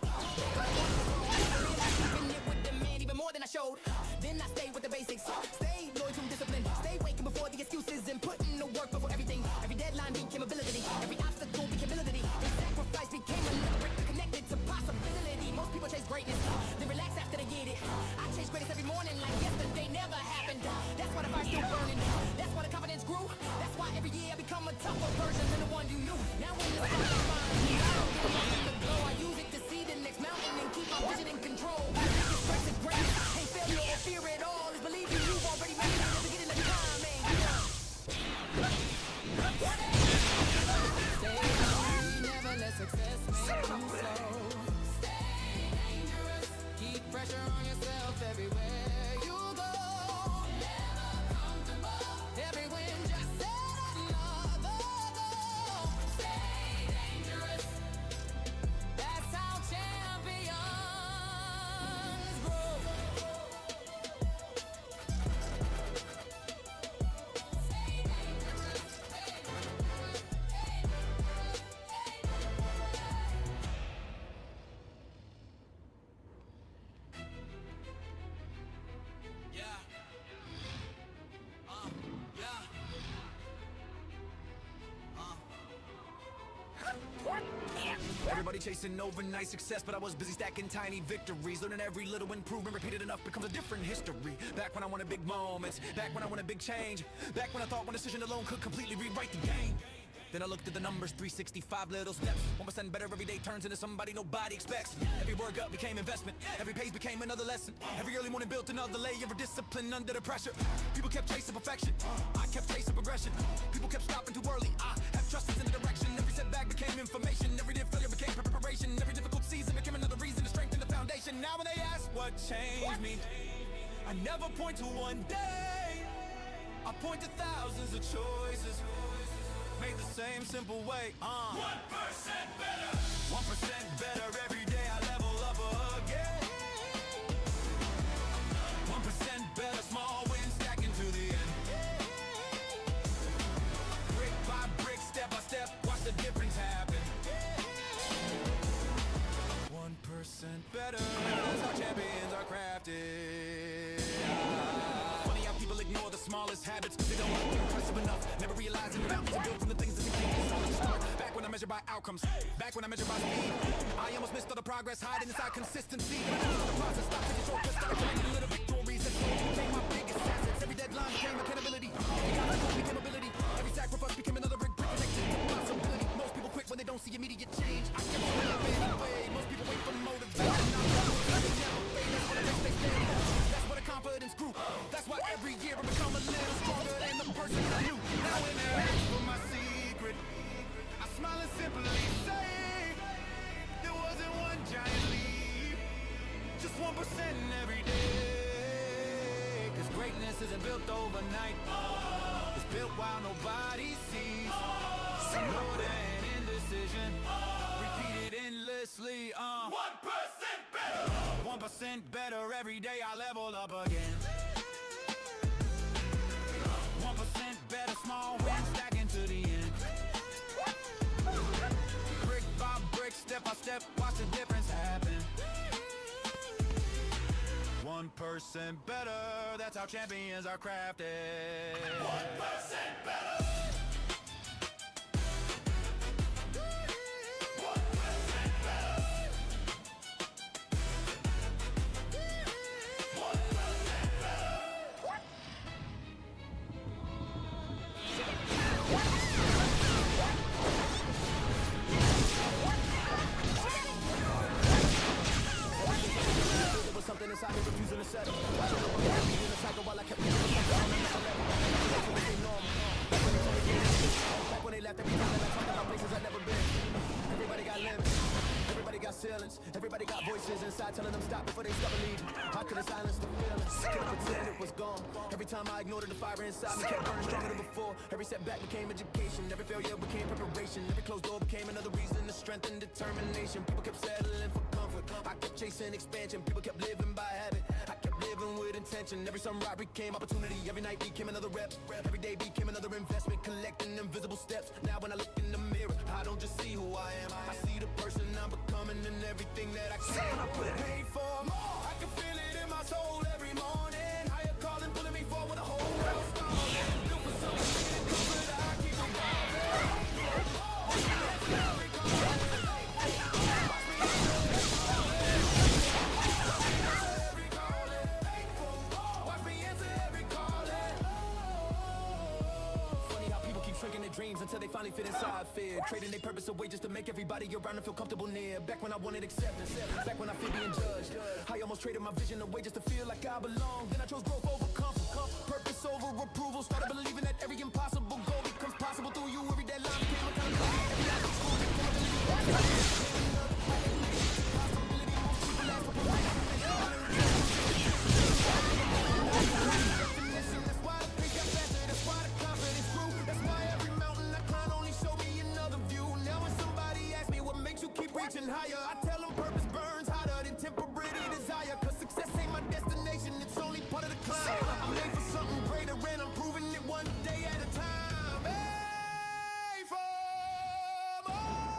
D: keeping it with the man even more than I showed. Then I stayed with the basics, stayed loyal to discipline, stayed waking before the excuses and putting the work before everything. Every deadline became ability, every obstacle became ability, every sacrifice became another brick connected to possibility. Most people chase greatness, then relax after they get it. I chase greatness every morning like yesterday never happened. That's why the fire's still burning, that's why the confidence grew. That's why every year I become a tougher version than the one you knew. Now when the sun is fine, I don't get lost in the glow. I use it to see the next mountain and keep my vision in control. Biggest strength is greatness, ain't failure or fear at all. Is believing you've already made it at the beginning of time, ain't Stay hungry, never let success make you slow.
C: Stay dangerous.
D: Keep pressure on yourself everywhere you go.
C: Never comfortable.
D: Every win just set another goal.
C: Stay dangerous.
D: That's how champions grow.
C: Stay dangerous.
A: Yeah. Yeah. Everybody chasing overnight success, but I was busy stacking tiny victories. Learning every little improvement, repeated enough becomes a different history. Back when I wanted big moments, back when I wanted big change, back when I thought one decision alone could completely rewrite the game. Then I looked at the numbers, 365 little steps. 1% better every day turns into somebody nobody expects. Every workout became investment, every pace became another lesson. Every early morning built another layer of discipline under the pressure. People kept chasing perfection, I kept chasing progression. People kept stopping too early, I have trusted in the direction. Every setback became information, every day failure became preparation. Every difficult season became another reason to strengthen the foundation. Now when they ask what changed me, I never point to one day, I point to thousands of choices made the same simple way. 1% better. 1% better every day. I level up again. 1% better. Small wins stacking to the end. Brick by brick, step by step, watch the difference happen. 1% better. That's how champions are crafted. Funny how people ignore the smallest habits. They don't want to be impressive enough. Never realizing the mountains are built from the things that they think is only the start. Back when I measured by outcomes, back when I measured by speed, I almost missed all the progress hiding inside consistency. But I know the process, stopped taking shortcuts, started collecting little victories that slowly became my biggest assets. Every deadline became accountability, every obstacle became ability, every sacrifice became another brick connected to possibility. Most people quit when they don't see immediate change. I kept showing up anyway. Most people wait for motivation. That's where the confidence grew. That's why every year I become a little stronger than the person I knew. Now when they ask for my secret, I smile and simply say there wasn't one giant leap, just 1% every day. Cause greatness isn't built overnight, it's built while nobody sees. More than indecision, repeated endlessly. 1% better. 1% better every day. I level up again. 1% better. Small wins stacking to the end. Brick by brick, step by step, watch the difference happen. 1% 1% better, that's how champions are crafted.
B: 1% better.
D: Something inside me refusing to settle. I don't know what happened in the cycle while I kept moving. Back when they left, every time that I talked about places I'd never been. Everybody got limits, everybody got ceilings, everybody got voices inside telling them stop before they stop believing. I couldn't silence the feelings, couldn't pretend it was gone. Every time I ignored it, the fire inside me kept burning stronger than before. Every setback became education, every failure became preparation. Every closed door became another reason to strengthen determination. People kept settling for comfort, I kept chasing expansion. People kept living by habit, I kept living with intention. Every sunrise became opportunity, every night became another rep. Every day became another investment, collecting invisible steps. Now when I look in the mirror, I don't just see who I am, I see the person I'm becoming and everything that I can. I put paid for more, I can feel it in my soul every morning. Higher calling, pulling me forward, the whole world's stalling. Built for something good, I keep dreams until they finally fit inside fear, trading their purpose away just to make everybody around them feel comfortable near. Back when I wanted acceptance, back when I feared being judged, I almost traded my vision away just to feel like I belong. Then I chose growth over comfort, purpose over approval. Started believing that every impossible goal becomes possible through you. Every deadline became accountability, every life was school became ability. That's why the pace got faster, that's why the confidence grew. That's why every mountain I climb only showed me another view. Now when somebody asks me what makes you keep reaching higher, I tell them purpose burns hotter than temporary desire. Cause success ain't my destination, it's only part of the climb. I'm made for something greater and I'm proving it one day at a time. Made for more.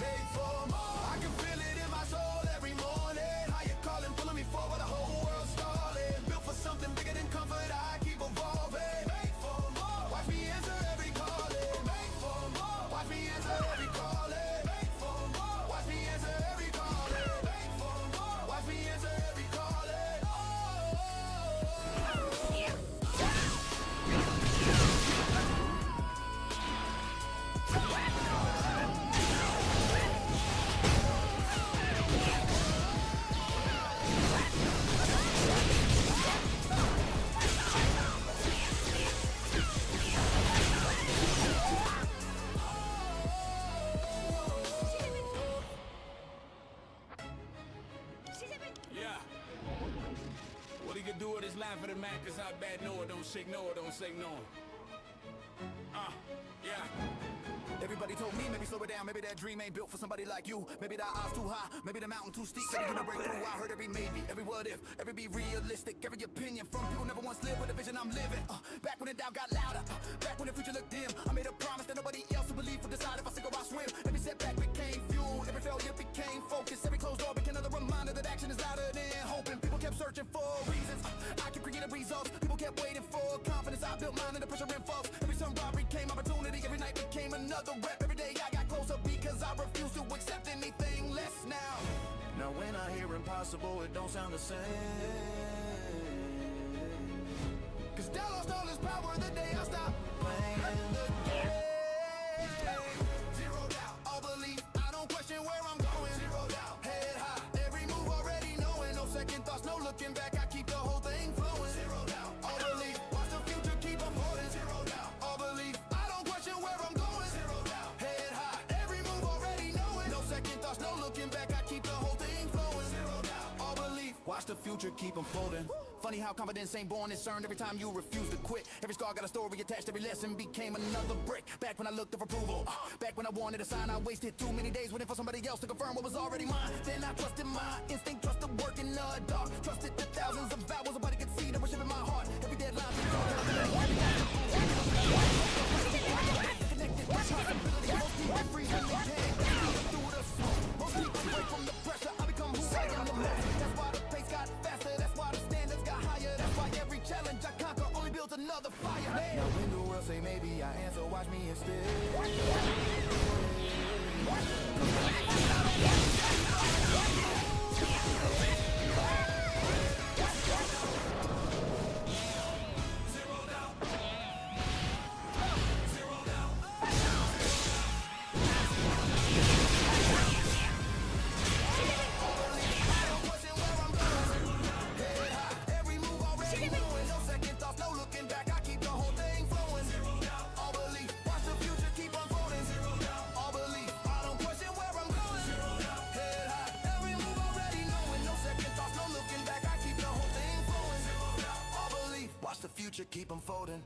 D: Made for more. I can feel it in my soul every morning. Higher calling, pulling me forward, the whole world's stalling. Built for something bigger than comfort, I keep evolving. Made for more. Watch me answer every calling. Made for more. Watch me answer every calling. Made for more. Watch me answer every calling. Made for more. Watch me answer every calling.
B: Yeah. What he can do with his laugh at the man, cause how bad no, don't shake no, don't say no. Yeah.
A: Everybody told me, maybe slow it down, maybe that dream ain't built for somebody like you. Maybe that odds too high, maybe the mountain too steep, maybe gonna break through. I heard every maybe, every what if, every be realistic, every opinion from people never once lived with the vision I'm living. Back when the doubt got louder, back when the future looked dim, I made a promise that nobody else would believe or decide if I sink or I swim. Every setback became fuel, every failure became focus, every closed door became another reminder that action is louder than hoping. People kept searching for reasons, I kept creating results. People kept waiting for confidence, I built mine and the pressure reinforced. Every sunrise became opportunity, every night became another rep. Every day I got closer because I refuse to accept anything less now.
E: Now when I hear impossible, it don't sound the same.
A: Cause doubt lost all its power the day I stopped
E: Playing the
A: game. Zero doubt, all belief, I don't question where I'm going. Zero doubt, head high, every move already knowing. No second thoughts, no looking back, I keep the whole thing flowing. Zero doubt, all belief, watch the future keep unfolding. Zero doubt, all belief, I don't question where I'm going. Zero doubt, head high, every move already knowing. No second thoughts, no looking back, I keep the whole thing flowing. Zero doubt, all belief, watch the future keep unfolding. Funny how confidence ain't born, it's earned every time you refuse to quit. Every scar got a story attached, every lesson became another brick. Back when I looked for approval, back when I wanted a sign, I wasted too many days waiting for somebody else to confirm what was already mine. Then I trusted my instinct, trusted work in the dark, trusted the thousands of vows nobody could see that were shaping my heart. Every deadline connected to possibility, most people freezing the game. Through the smoke, most people break from the pressure. I become who I am the most. That's why the pace got
D: all the fire.
E: Now when the world say maybe I answer, watch me instead.
B: Every move already knowing, no second thoughts, no looking back. I keep the whole thing flowing. All belief, watch the future keep unfolding. All belief, I don't question where I'm going. Head high, every move already knowing, no second thoughts, no looking back. I keep the whole thing flowing. All belief, watch the future keep unfolding.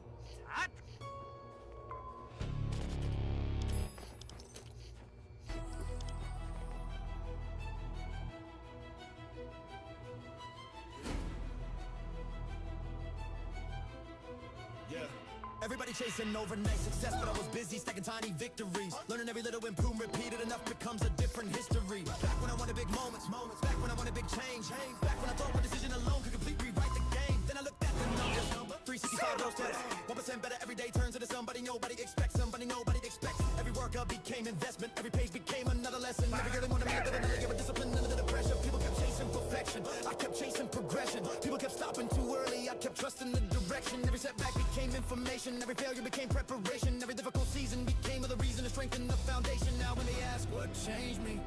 A: Everybody chasing overnight success, but I was busy stacking tiny victories. Learning every little improvement, repeated enough becomes a different history. Back when I wanted big moments, back when I wanted big change, back when I thought one decision alone could completely rewrite the game. Then I looked at the numbers, 365 those tests, 1% better every day turns into somebody nobody expects, somebody nobody expects. Every workout became investment, every page became another lesson. Every girl they wanted me to build another, give a discipline under the pressure. People kept chasing perfection, I kept chasing progression. People kept stopping too early, I kept trusting the direction. Every setback became information, every failure became preparation. Every difficult season became the reason to strengthen the foundation. Now when they ask what changed me,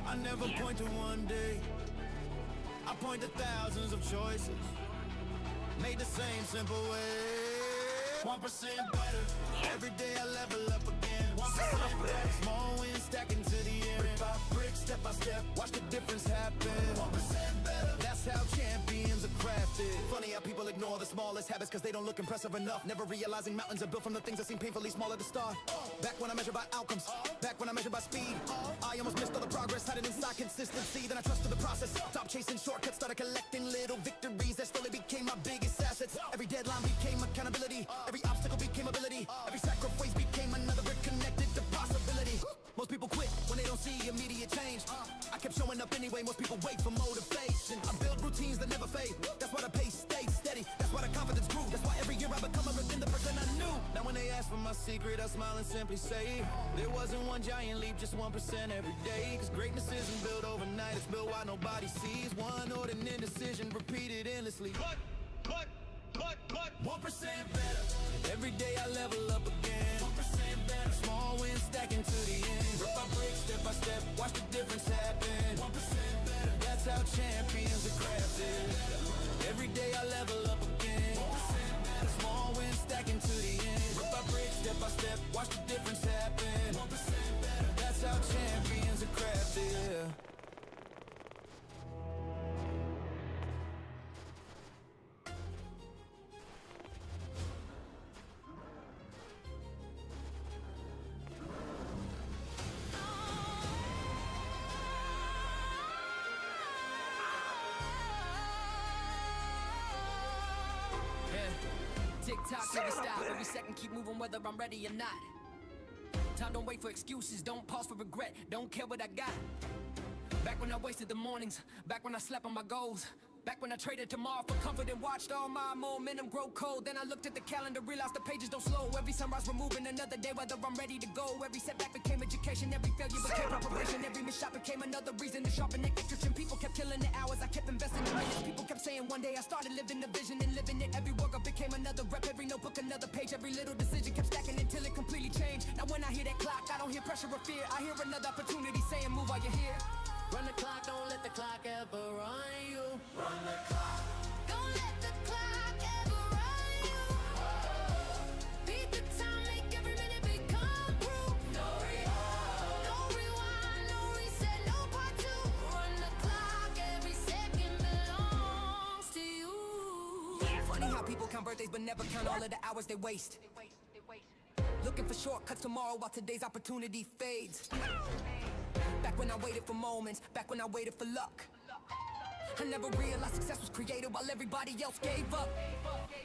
A: I never point to one day, I point to thousands of choices made the same simple way. 1% better, every day I level up again. 1% better, small wins stacking to the end. Brick by brick, step by step, watch the difference happen. 1% better, that's how champions are crafted. Funny how people ignore the smallest habits cause they don't look impressive enough. Never realizing mountains are built from the things that seem painfully small at the start. Back when I measured by outcomes, back when I measured by speed, I almost missed all the progress, had it inside consistency. Then I trusted the process, stopped chasing shortcuts, started collecting little victories that slowly became my biggest assets. Every deadline became accountability, every obstacle became ability, every sacrifice became another brick connected to possibility. Most people quit when they don't see immediate change. I kept showing up anyway, most people wait for motivation. I build routines that never fade, that's why the pace stayed steady, that's why the confidence grew, that's why every year I become within the person I knew. Now when they ask for my secret, I smile and simply say, there wasn't one giant leap, just 1% every day. Cause greatness isn't built overnight, it's built while nobody sees. One ordinary decision repeated endlessly. 1% better, every day I level up again. 1% better, small wins stacking to the end. Brick by brick, step by step, watch the difference happen. 1% better, that's how champions are crafted. Every day I level up again. 1% better, small wins stacking to the end. Brick by brick, step by step, watch the difference happen. 1% better, that's how champions are crafted.
D: Tick-tock, every style, every second keep moving whether I'm ready or not. Time don't wait for excuses, don't pause for regret, don't care what I got. Back when I wasted the mornings, back when I slept on my goals, back when I traded tomorrow for comfort and watched all my momentum grow cold. Then I looked at the calendar, realized the pages don't slow. Every sunrise removing another day, whether I'm ready to go. Every setback became education, every failure became preparation. Every missed shot became another reason to sharpen the extraction. People kept killing the hours, I kept investing in minutes. People kept saying one day I started living the vision and living it. Every workout became another rep, every notebook another page. Every little decision kept stacking until it completely changed. Now when I hear that clock, I don't hear pressure or fear. I hear another opportunity saying move while you're here.
F: Run the clock, don't let the clock ever run you.
B: Run the clock.
C: Don't let the clock ever run you. Beat the time, make every minute become proof.
B: No rewind.
C: No rewind, no reset, no part two. Run the clock, every second belongs to you.
D: Funny how people count birthdays but never count all of the hours they waste. Looking for shortcuts tomorrow while today's opportunity fades. Back when I waited for moments, back when I waited for luck. I never realized success was created while everybody else gave up.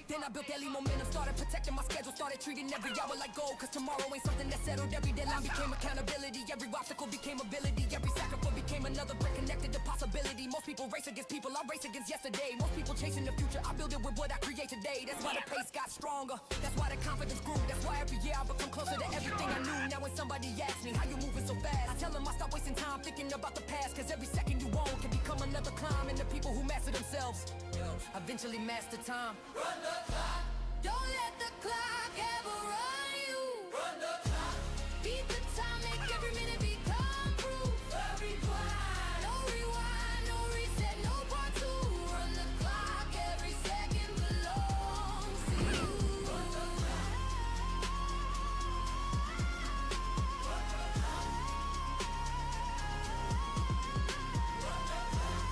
D: Then I built daily momentum, started protecting my schedule, started treating every hour like gold. Cause tomorrow ain't something that's settled. Every deadline became accountability, every obstacle became ability, every sacrifice became another brick connected to possibility. Most people race against people, I race against yesterday. Most people chasing the future, I build it with what I create today. That's why the pace got stronger, that's why the confidence grew. That's why every year I become closer to everything I knew. Now when somebody asks me how you moving so fast, I tell them I stop wasting time thinking about the past. Cause every second you own can become another climb. And the people who master themselves eventually master time.
B: Run the clock,
C: Don't let the clock ever run you.
B: run the clock,
C: Beat the time, make every minute become proof.
B: every grind.
C: No rewind, no reset, no part two. Run the clock, every second belongs to you.
B: Run the clock, run the clock, run the clock.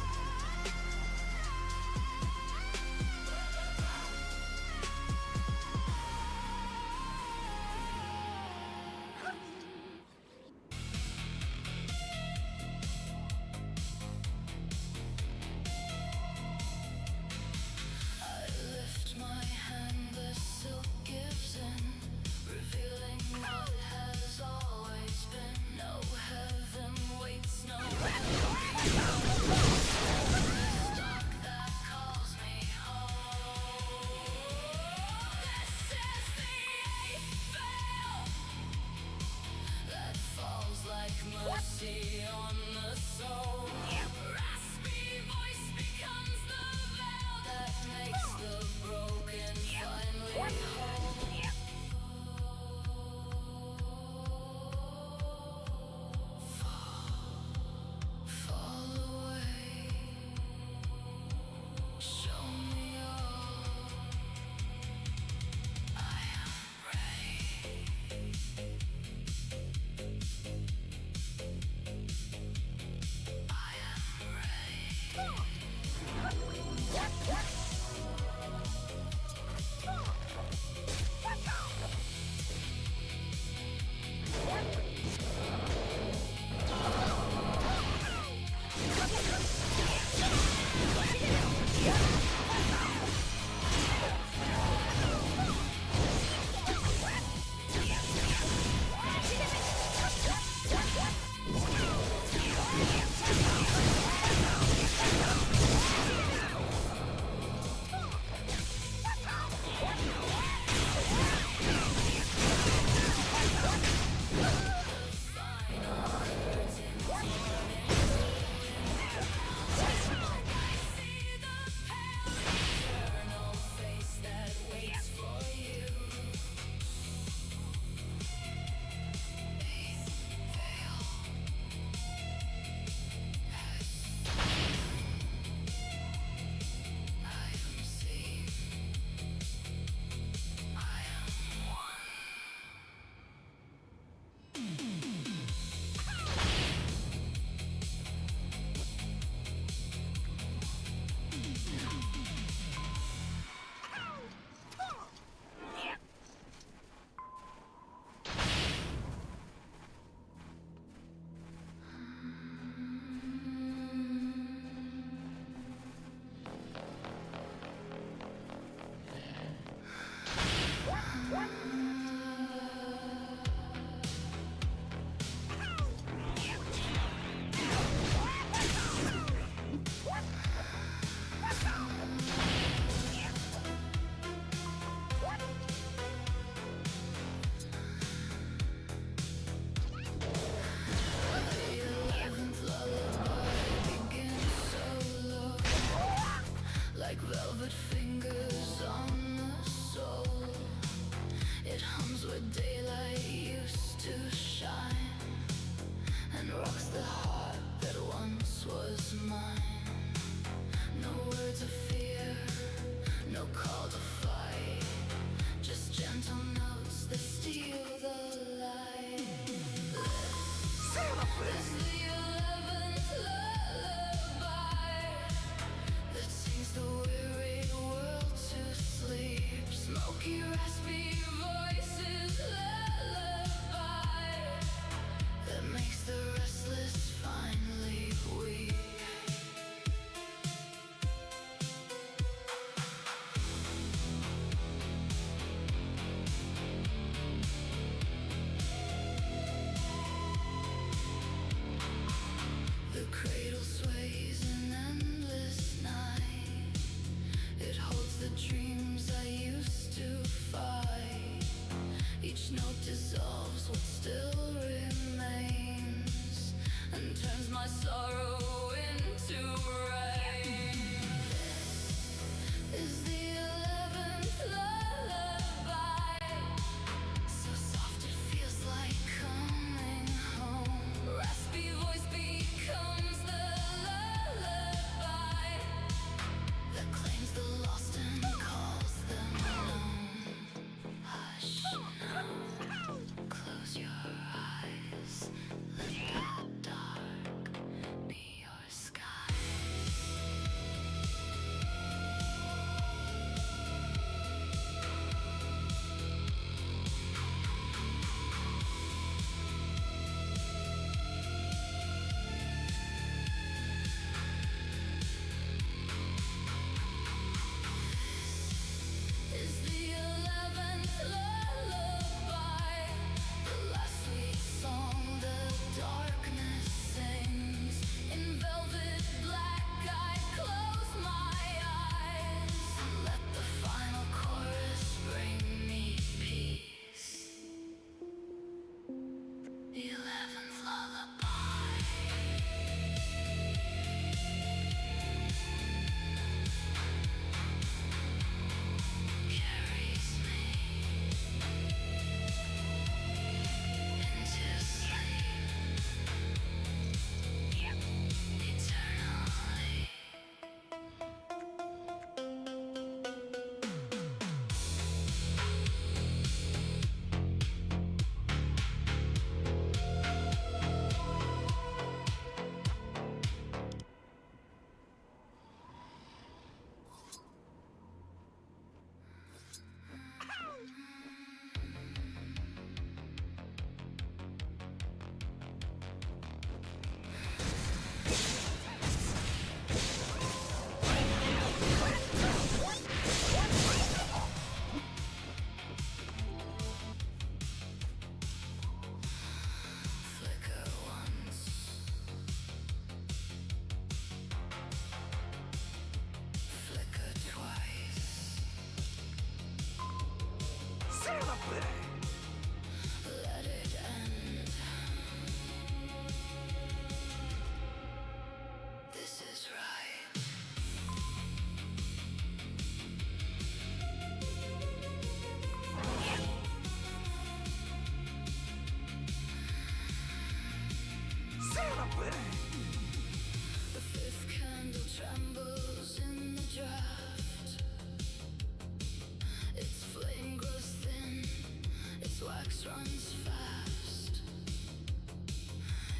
C: runs fast.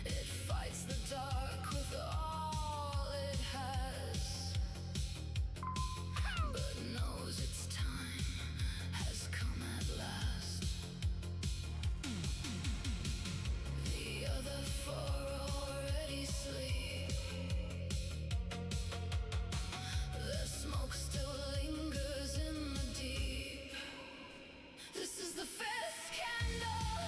C: It fights the dark with all it has, but knows its time has come at last. The other four already sleep. The smoke still lingers in the deep. This is the fifth candle.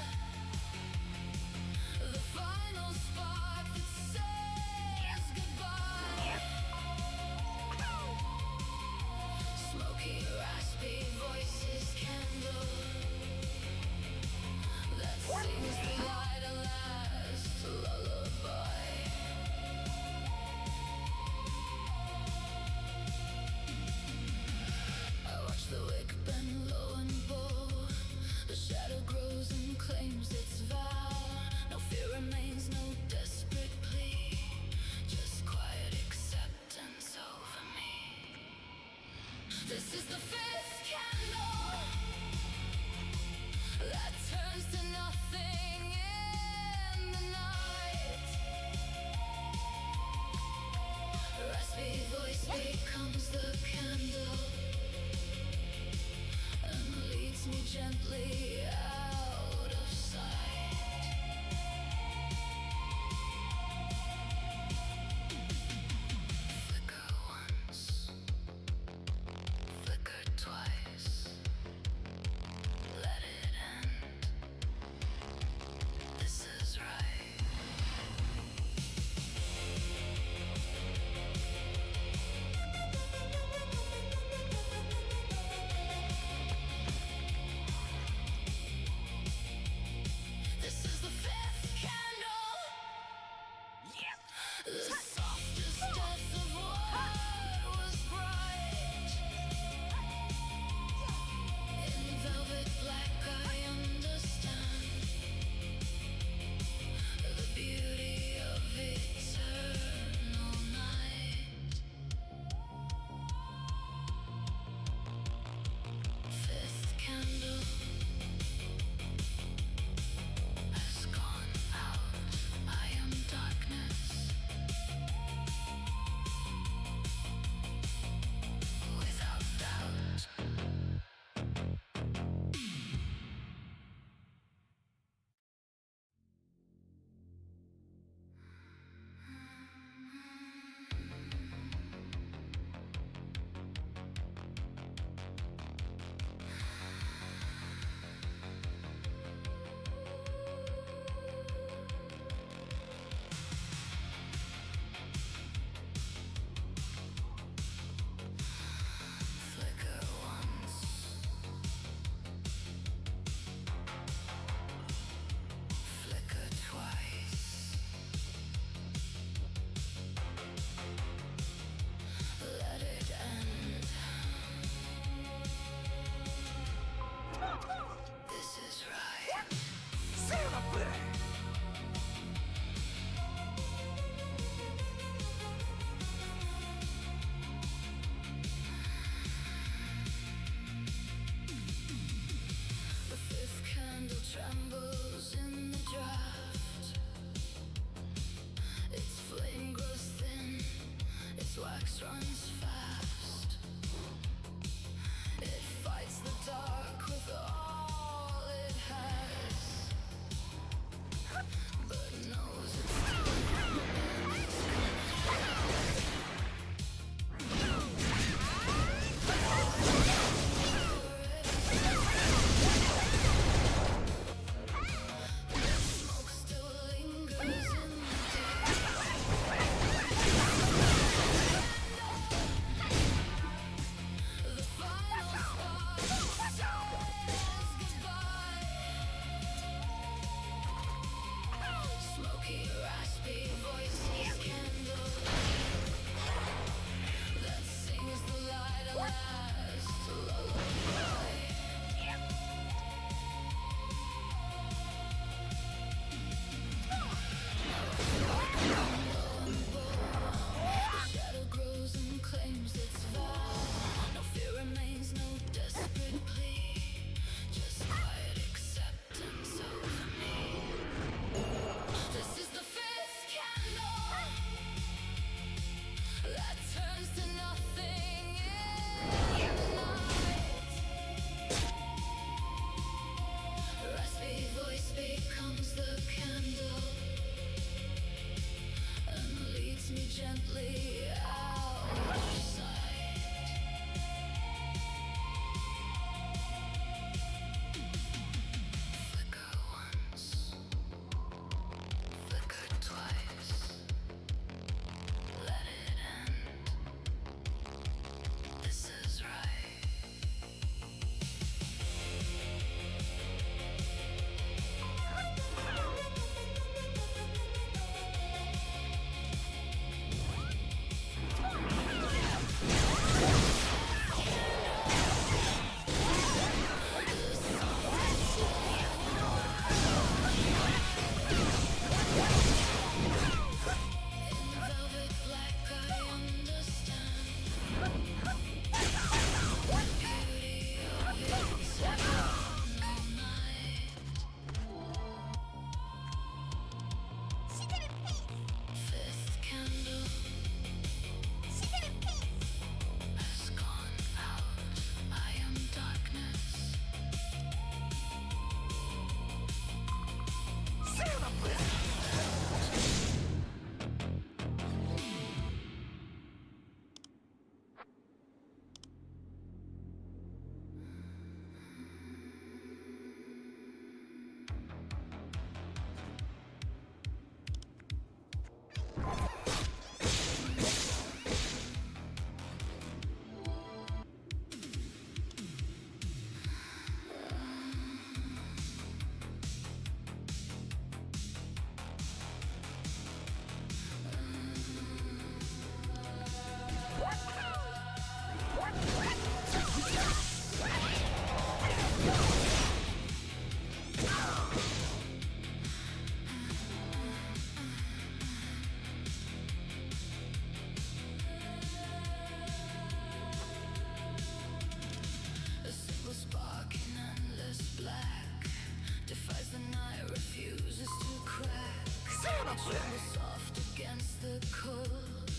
C: Tremble soft against the cold.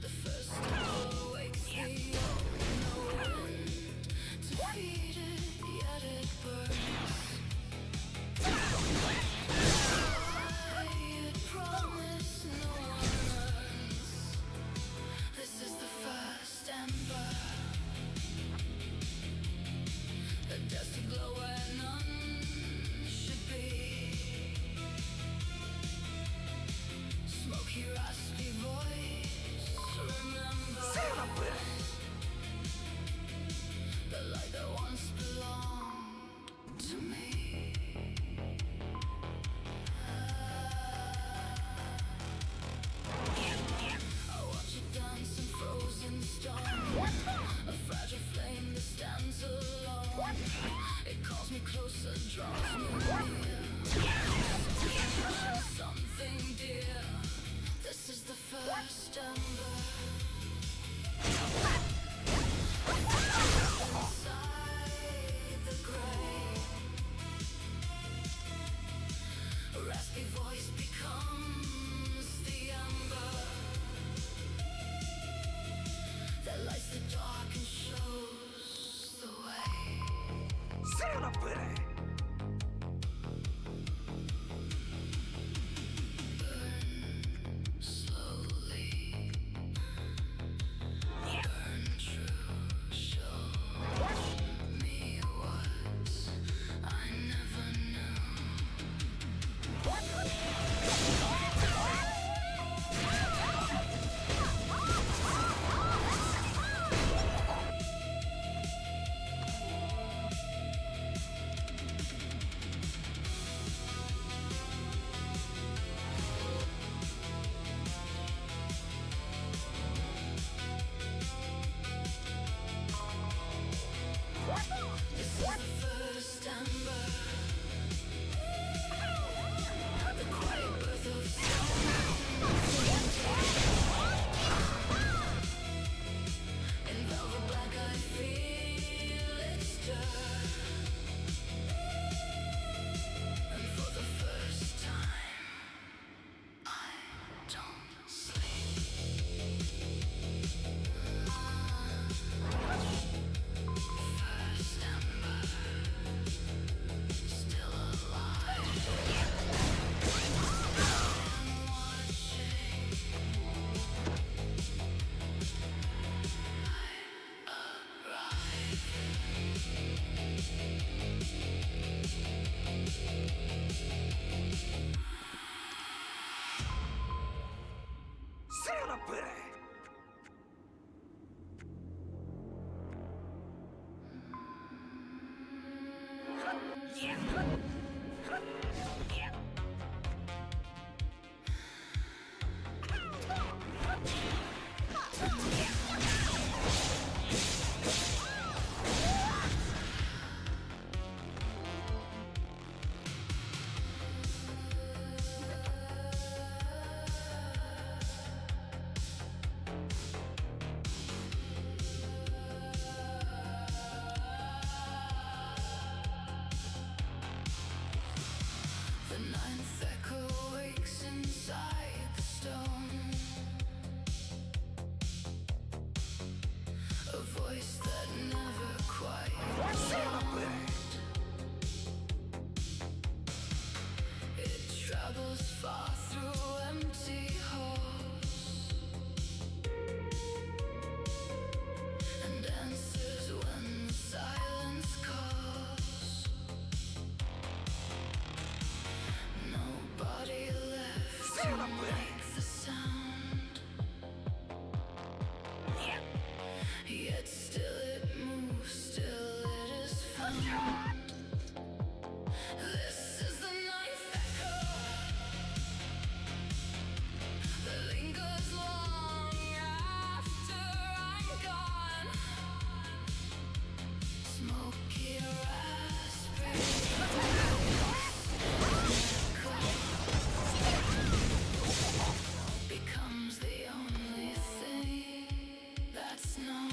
C: The first hour wakes the unknown. Defeated, yet it burns. Quiet promise no one learns. This is the first ember. The dusty glow where none should be. Smoky, raspy voice, remember the light that once belonged to me. I watch it dance in frozen stone, a fragile flame that stands alone. It calls me closer, draws me near. Something dear. This is the first ember. Inside the grave, a raspy voice becomes the ember that lights the dark and shows the way. Slowly, burn true, show me what I never knew. This is the first ember, the quiet birth of in velvet black I feel it stir, and for the first time I don't sleep. First ember, still alive, and watching. The ninth echo wakes inside the stone. A voice that never quite belonged. It travels far through empty halls and answers when the silence calls. Nobody left to make the sound. Yet still it moves, still it is found. This is the ninth echo that lingers long after I'm gone. Smoky raspberry becomes the only thing that's known.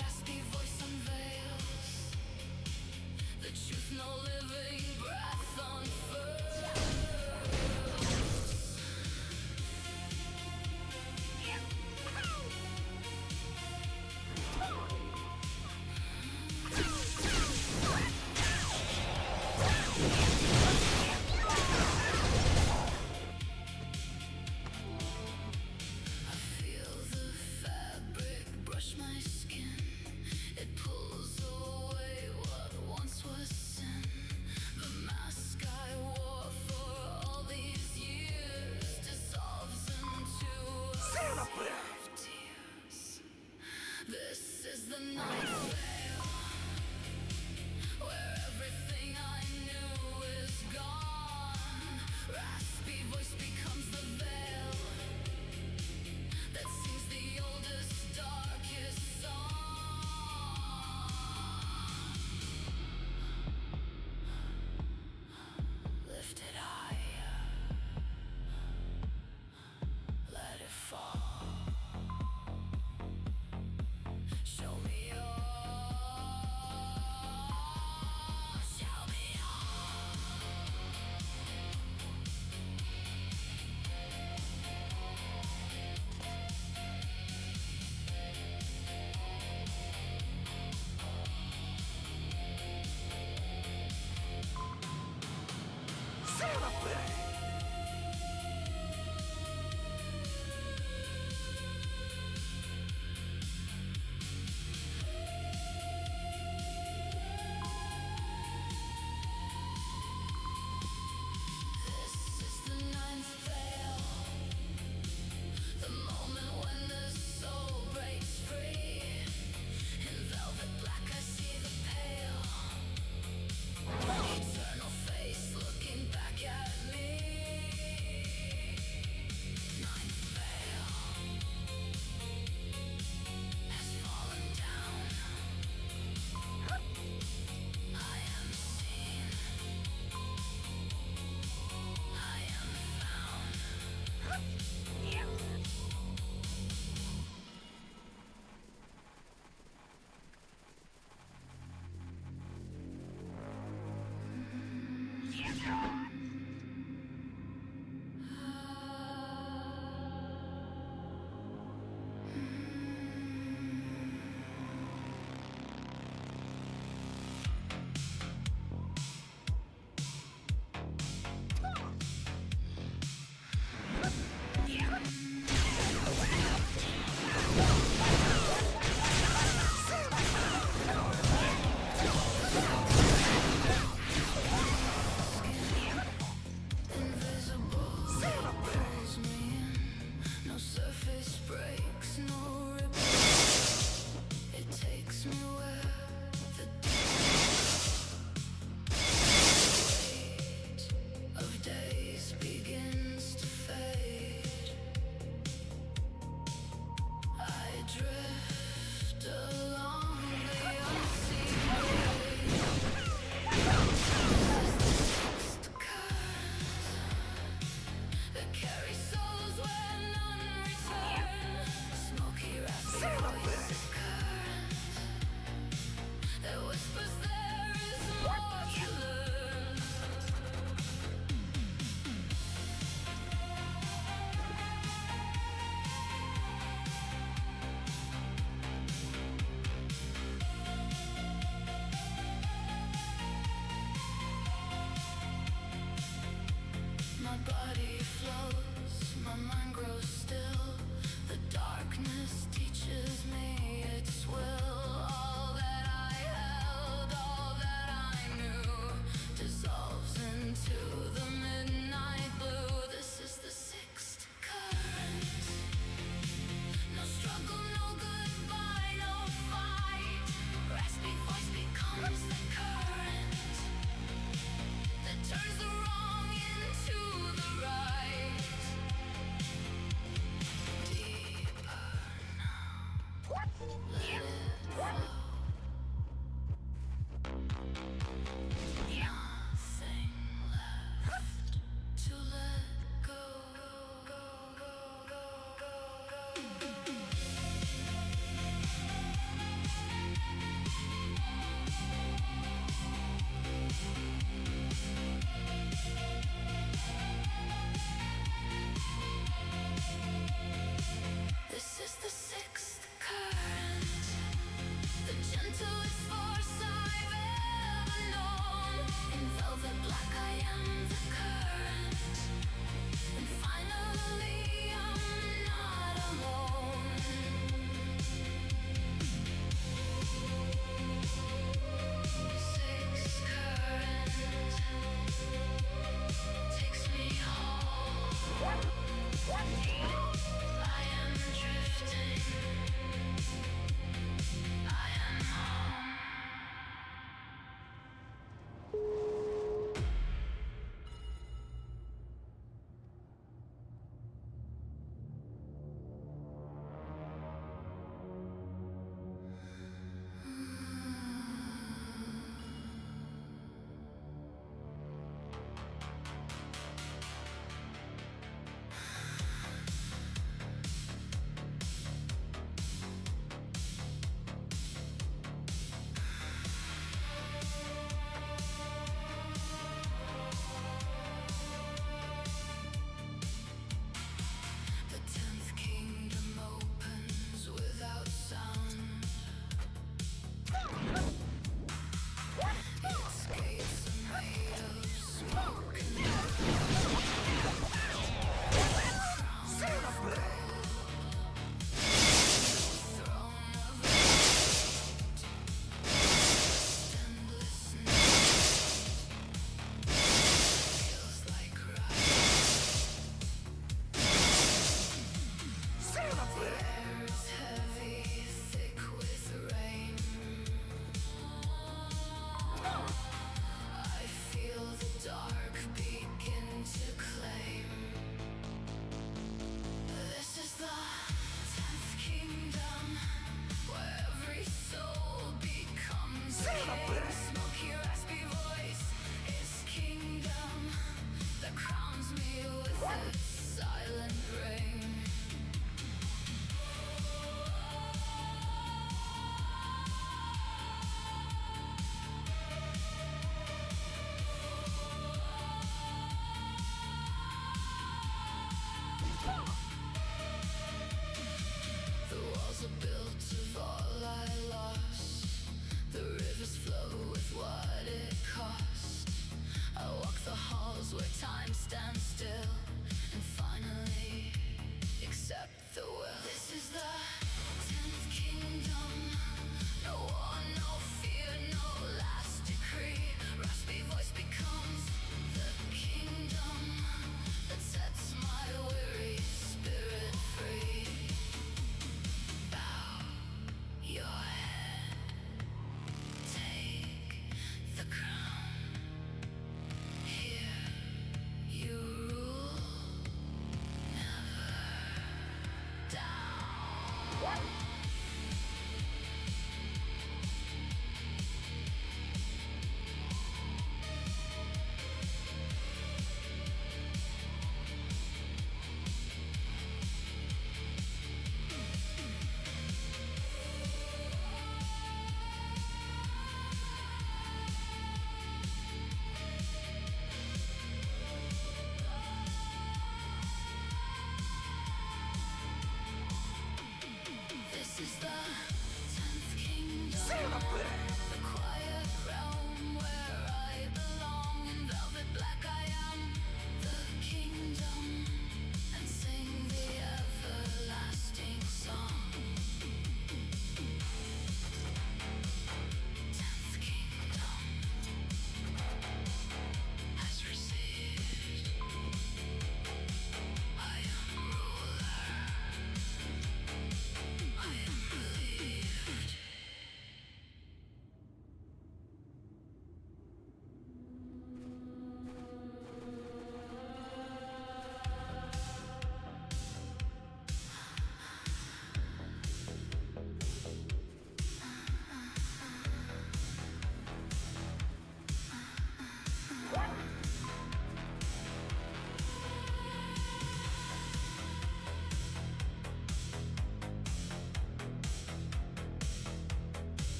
C: raspy voice unveils the truth no living breath unfurls. Feel the fabric brush my skin. It pulls away what once was sin. The mask I wore for all these years dissolves into a sea of tears. This is the night veil, where everything I knew is gone. Raspy voice becomes the veil that sings the oldest, darkest song. Lift it higher, let it fall. Show me your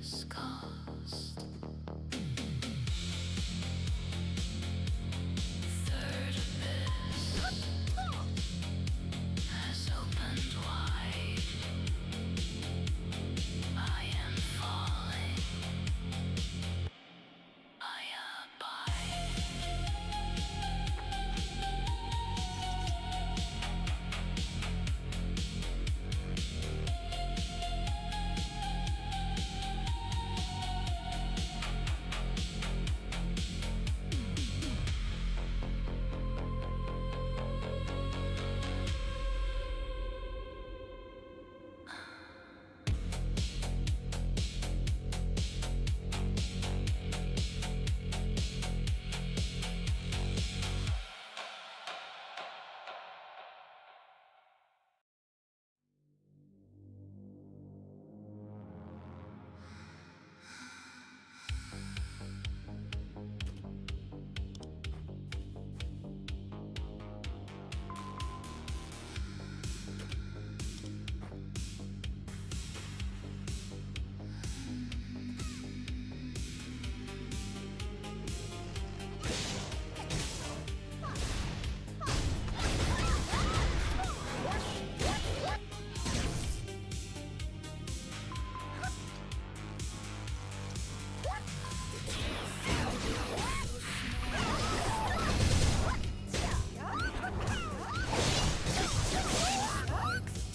C: discussed. Third abyss has opened wide. I am falling. I abide.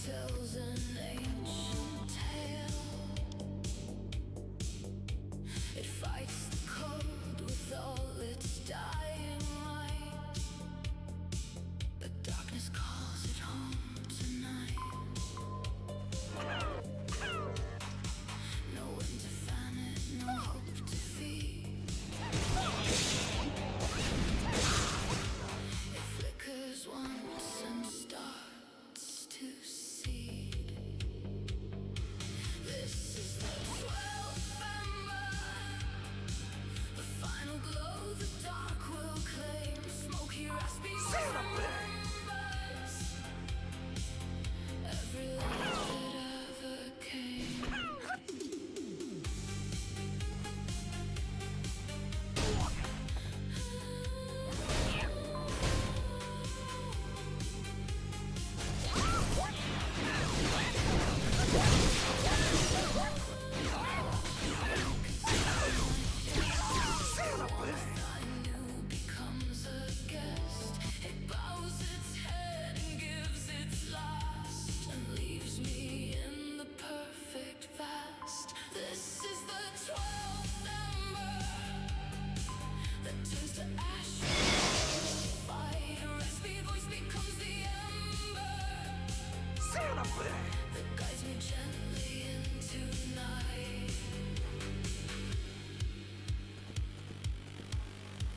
C: Tells an ancient tale. It fights the cold with all its dying light. The darkness calls it home tonight. No wind to fan it, no hope to feed. It flickers once and starts to seed. This is the 12th ember, the final glow the dark will claim. Smoky, raspy embers, every life that ever came. Becomes a guest. It bows its head and gives its last, and leaves me in the perfect vast. This is the 12th ember that turns to ash. Fire, a raspy voice becomes the ember that guides me gently into night.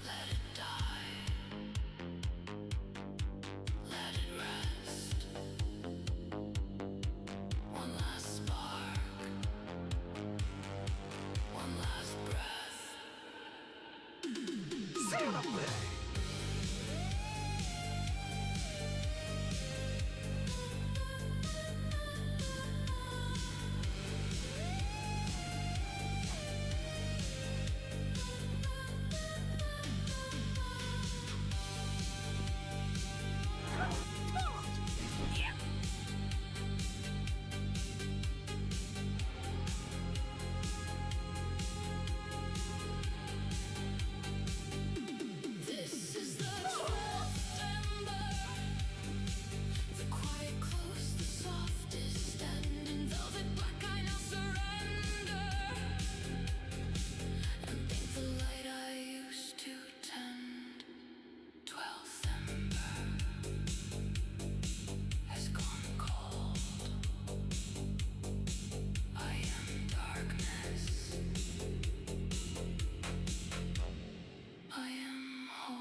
C: Let it die. Let it rest. One last spark. One last breath. This is the 12th ember, the quiet close, the softest end. In velvet black I now surrender, and think the light I used to tend. 12th ember has gone cold. I am darkness. I am whole.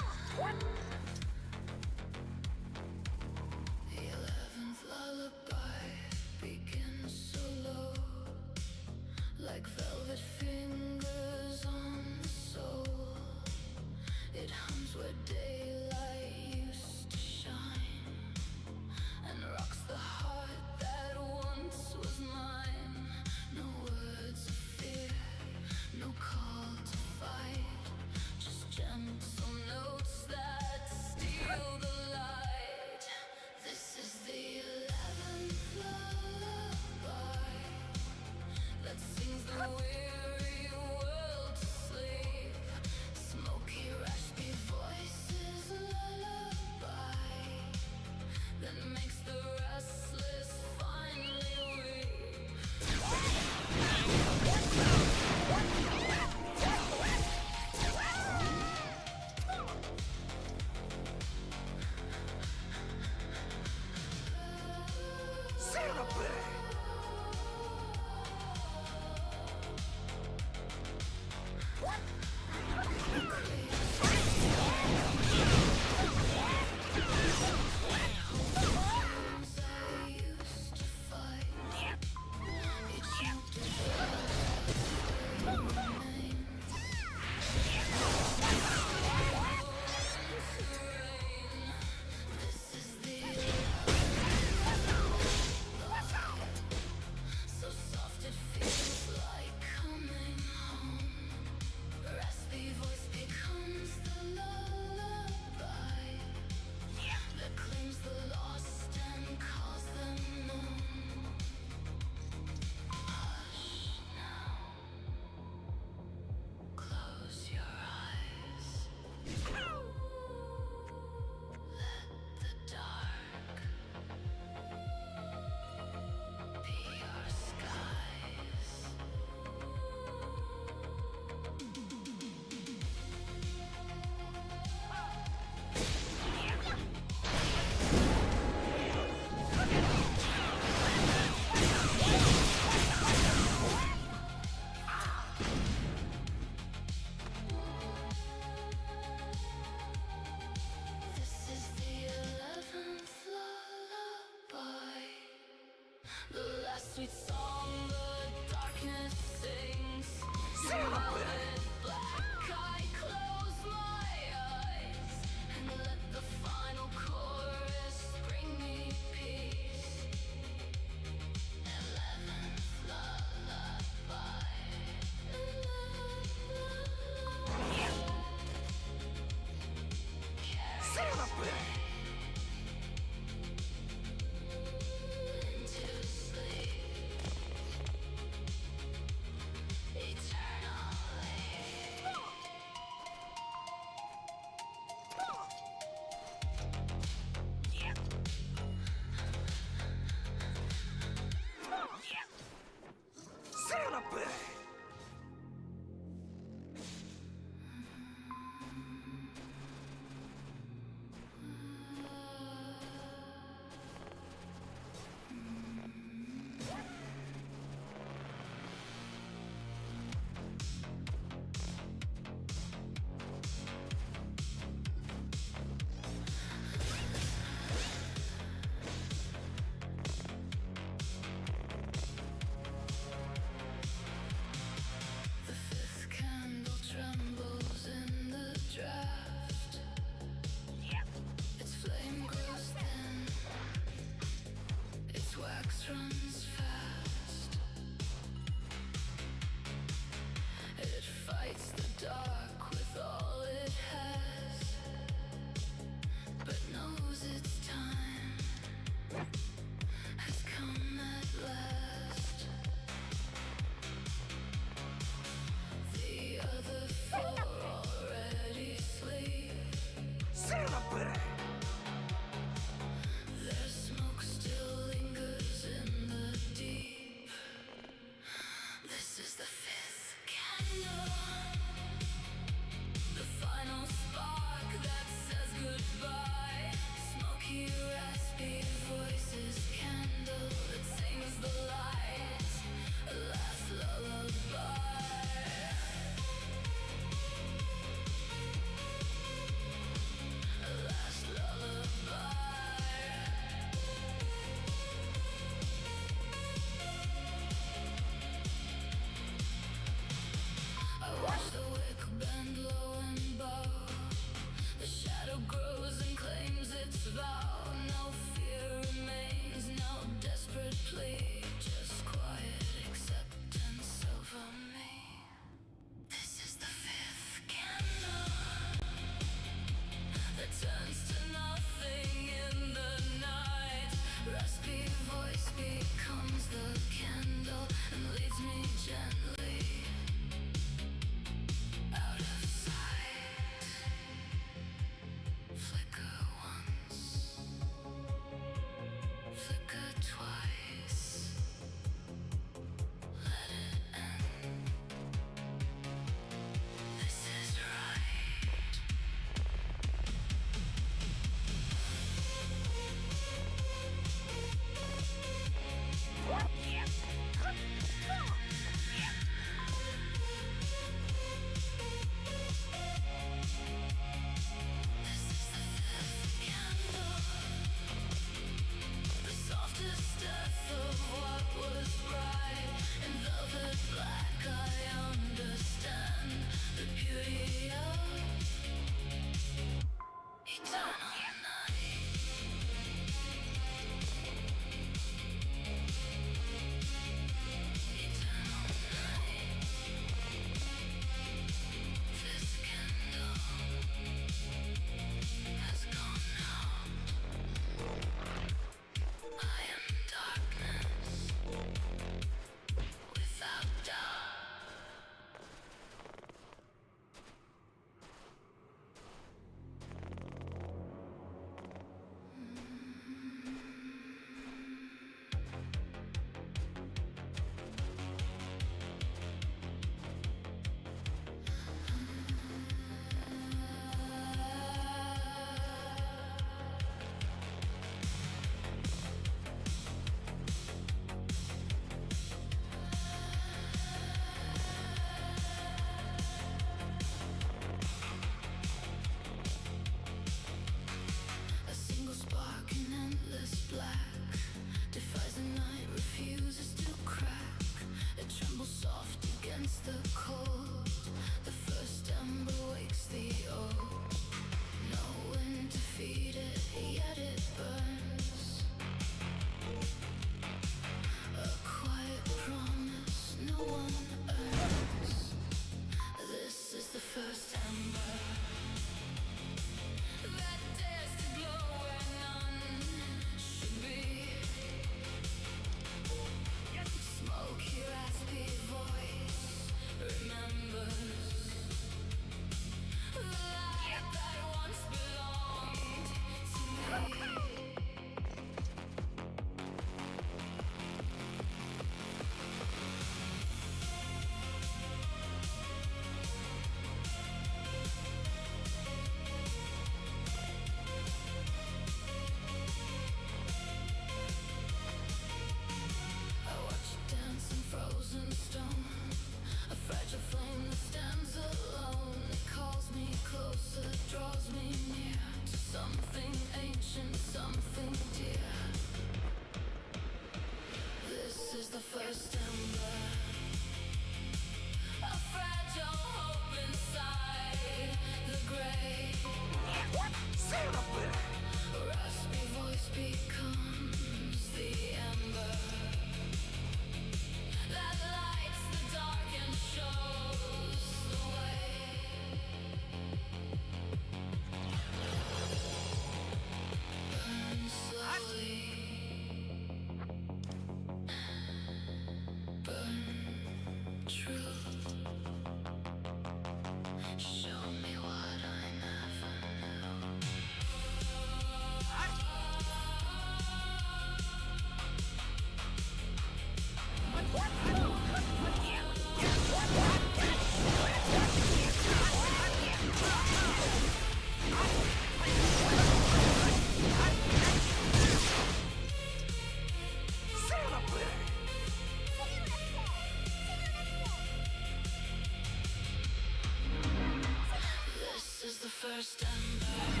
C: first ember,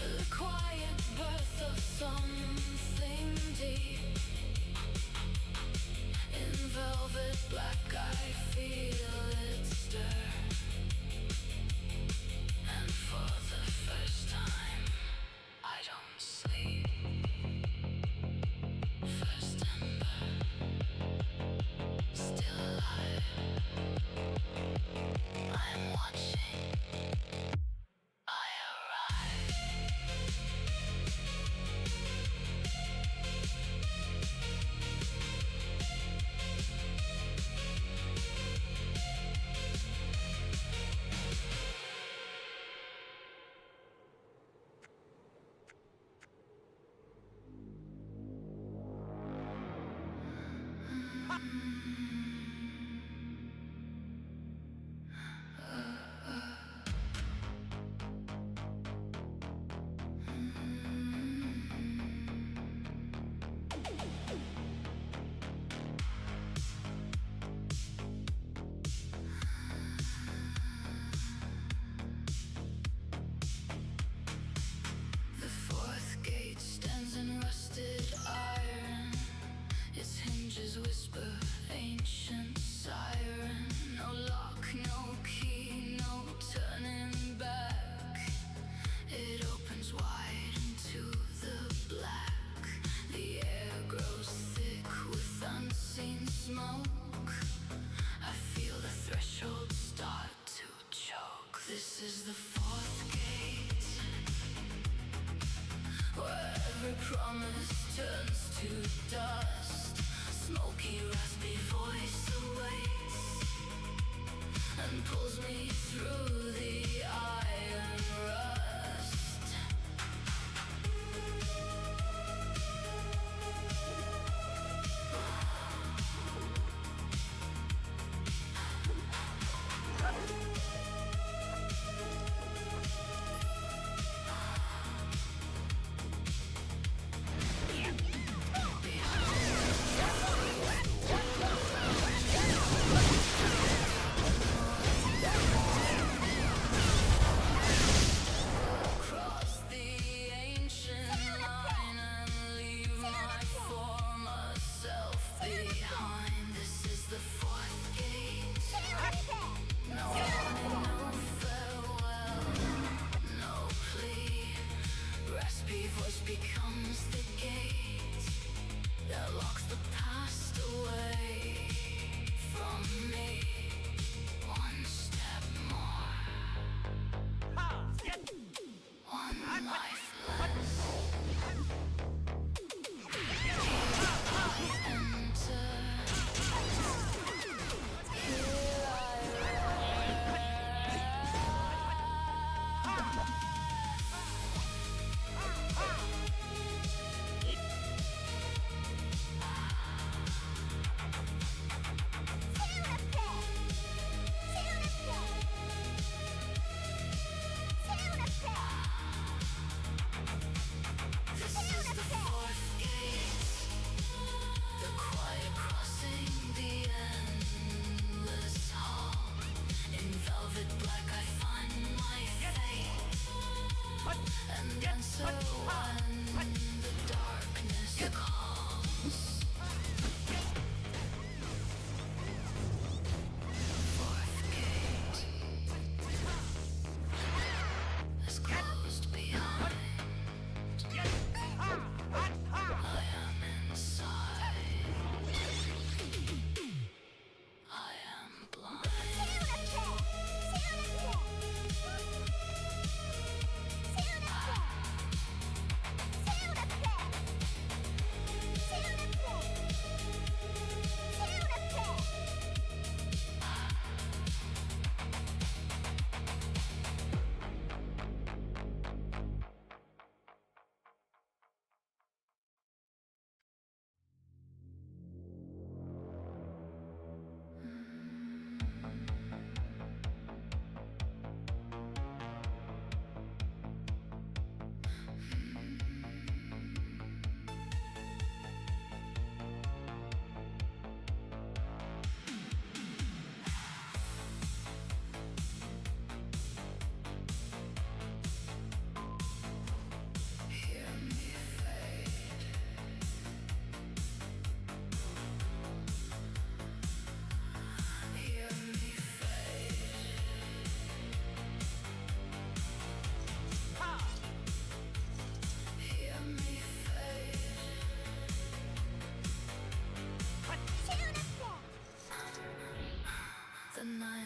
C: the quiet birth of something deep. In velvet black I feel it stir, and for the first time I don't sleep. First ember, still alive. I'm watching. I arrive. The fourth gate stands in rusted iron. Its hinges whisper ancient siren. No lock, no key, no turning back. It opens wide into the black. The air grows thick with unseen smoke. I feel the threshold start to choke. This is the fourth gate, where every promise turns to dust. Smoky, raspy voice awaits and pulls me through the iron rust. Behind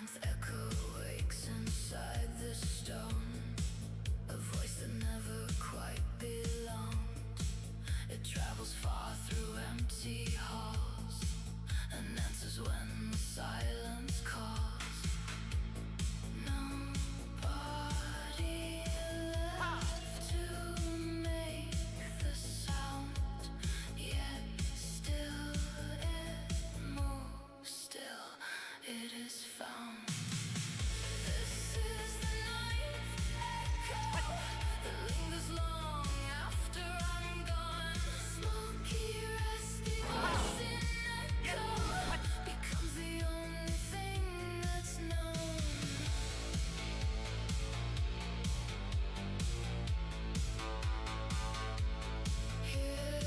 G: ninth echo wakes inside the stone. A voice that never quite belonged. It travels far through empty halls and answers when the silence calls. Nobody left to make the sound, yet still it moves, still it is found. This is the ninth echo that lingers long after I'm gone. Smoky, resting voice in echo becomes the only thing that's known. Here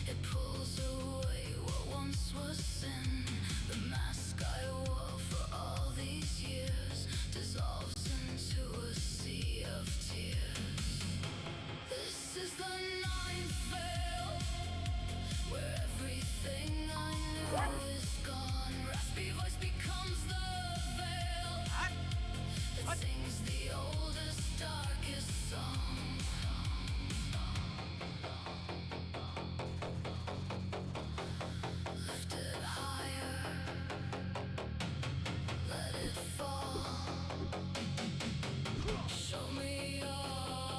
G: It pulls away what once was sin. The mask I wore for all these years dissolves into a sea of tears. This is the ninth veil, where everything I knew is gone. Raspy voice becomes the veil that sings the oldest, darkest song. Lift it higher, let it fall. Show me all.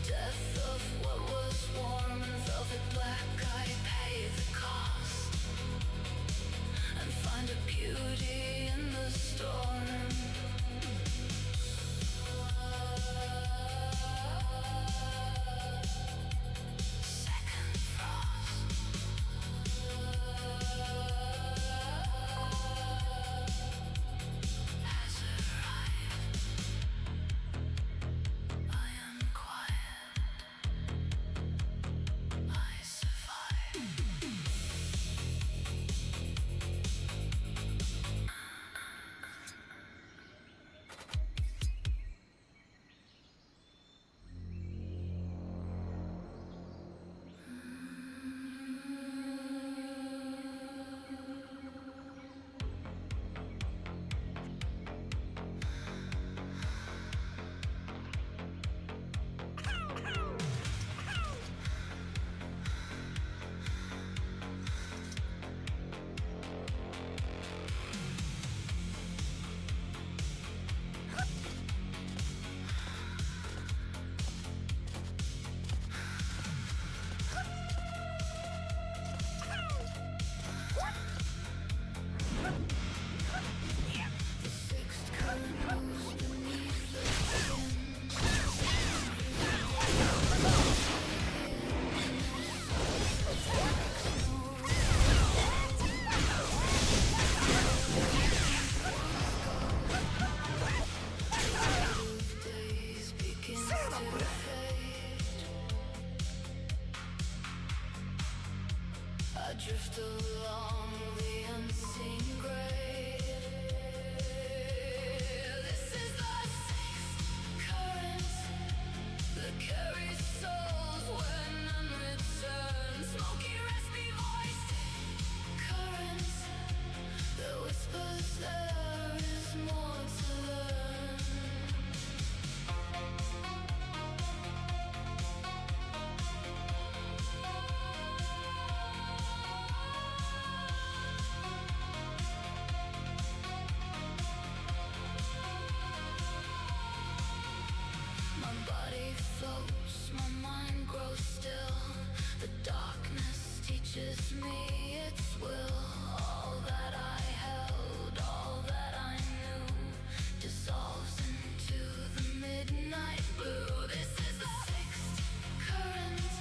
G: Death of what was warm and velvet black, I pay the cost and find a beauty in the storm. Second frost. Has arrived. I am quiet. I survive. Sixth current moves beneath the skin. Days begin to fade. I drift along the unseen grave. This is the sixth current that carries souls where none return. Smoky, raspy voiced current that whispers there is more to learn. My body floats, my mind grows still. The darkness teaches me its will. All that I held, all that I knew, dissolves into the midnight blue. This is the sixth current.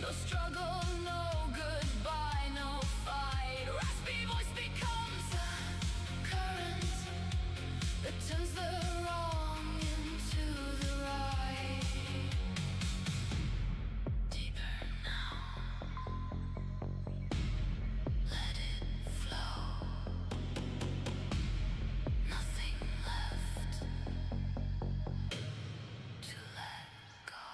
G: No struggle, no goodbye, no fight. Raspy voice becomes a current that turns the wrong into the right. Deeper now. Let it flow. Nothing left to let go.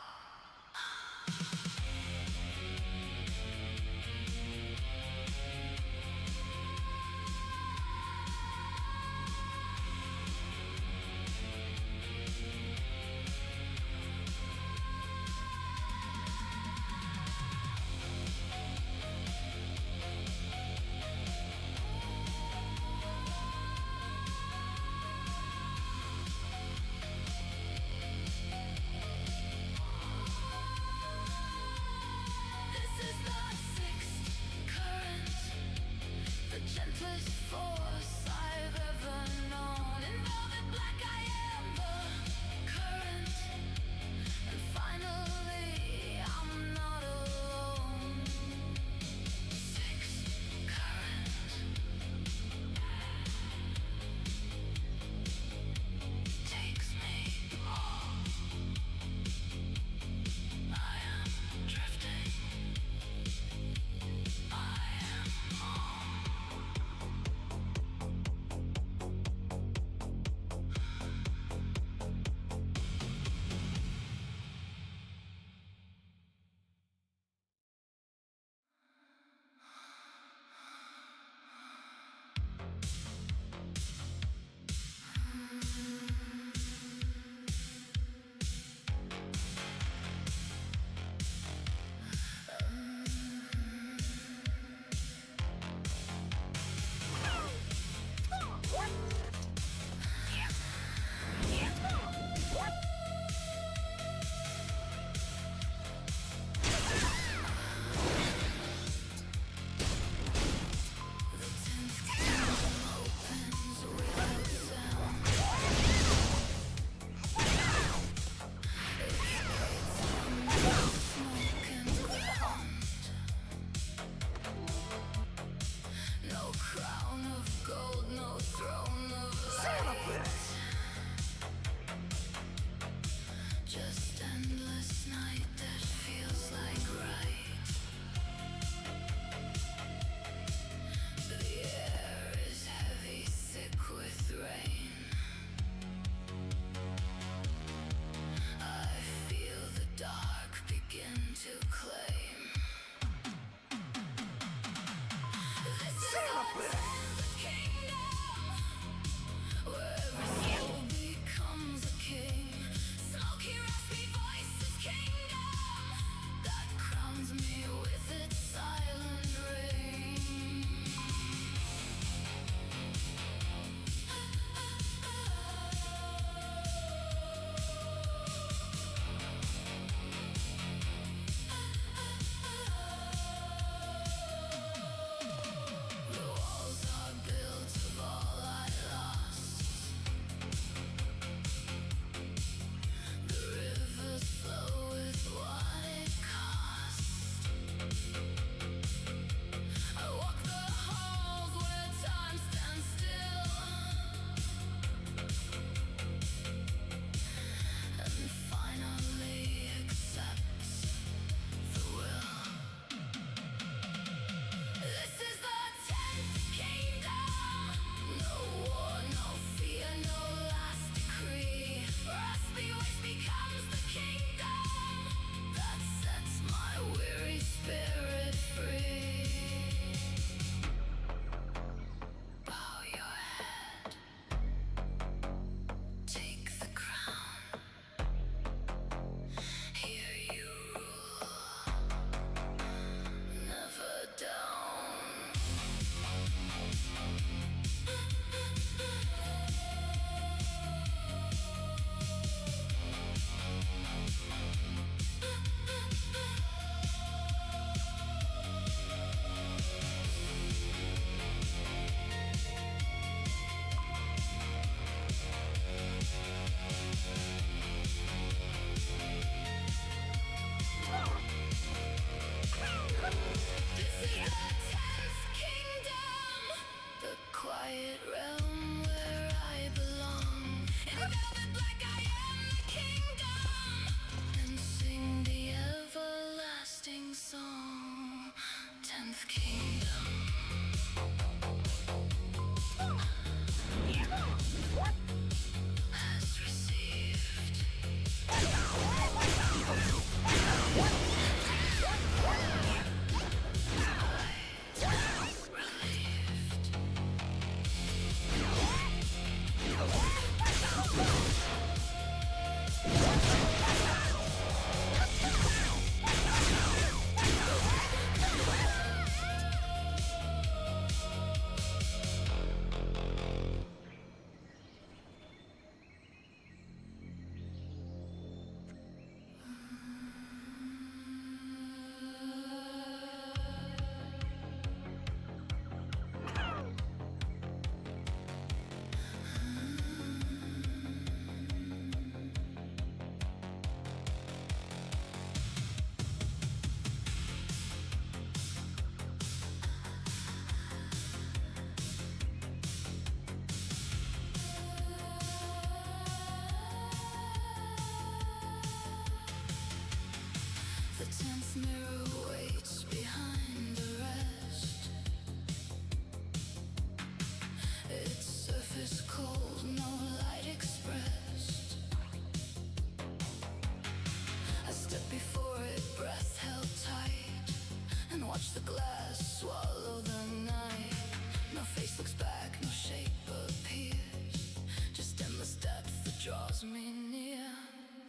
G: me near.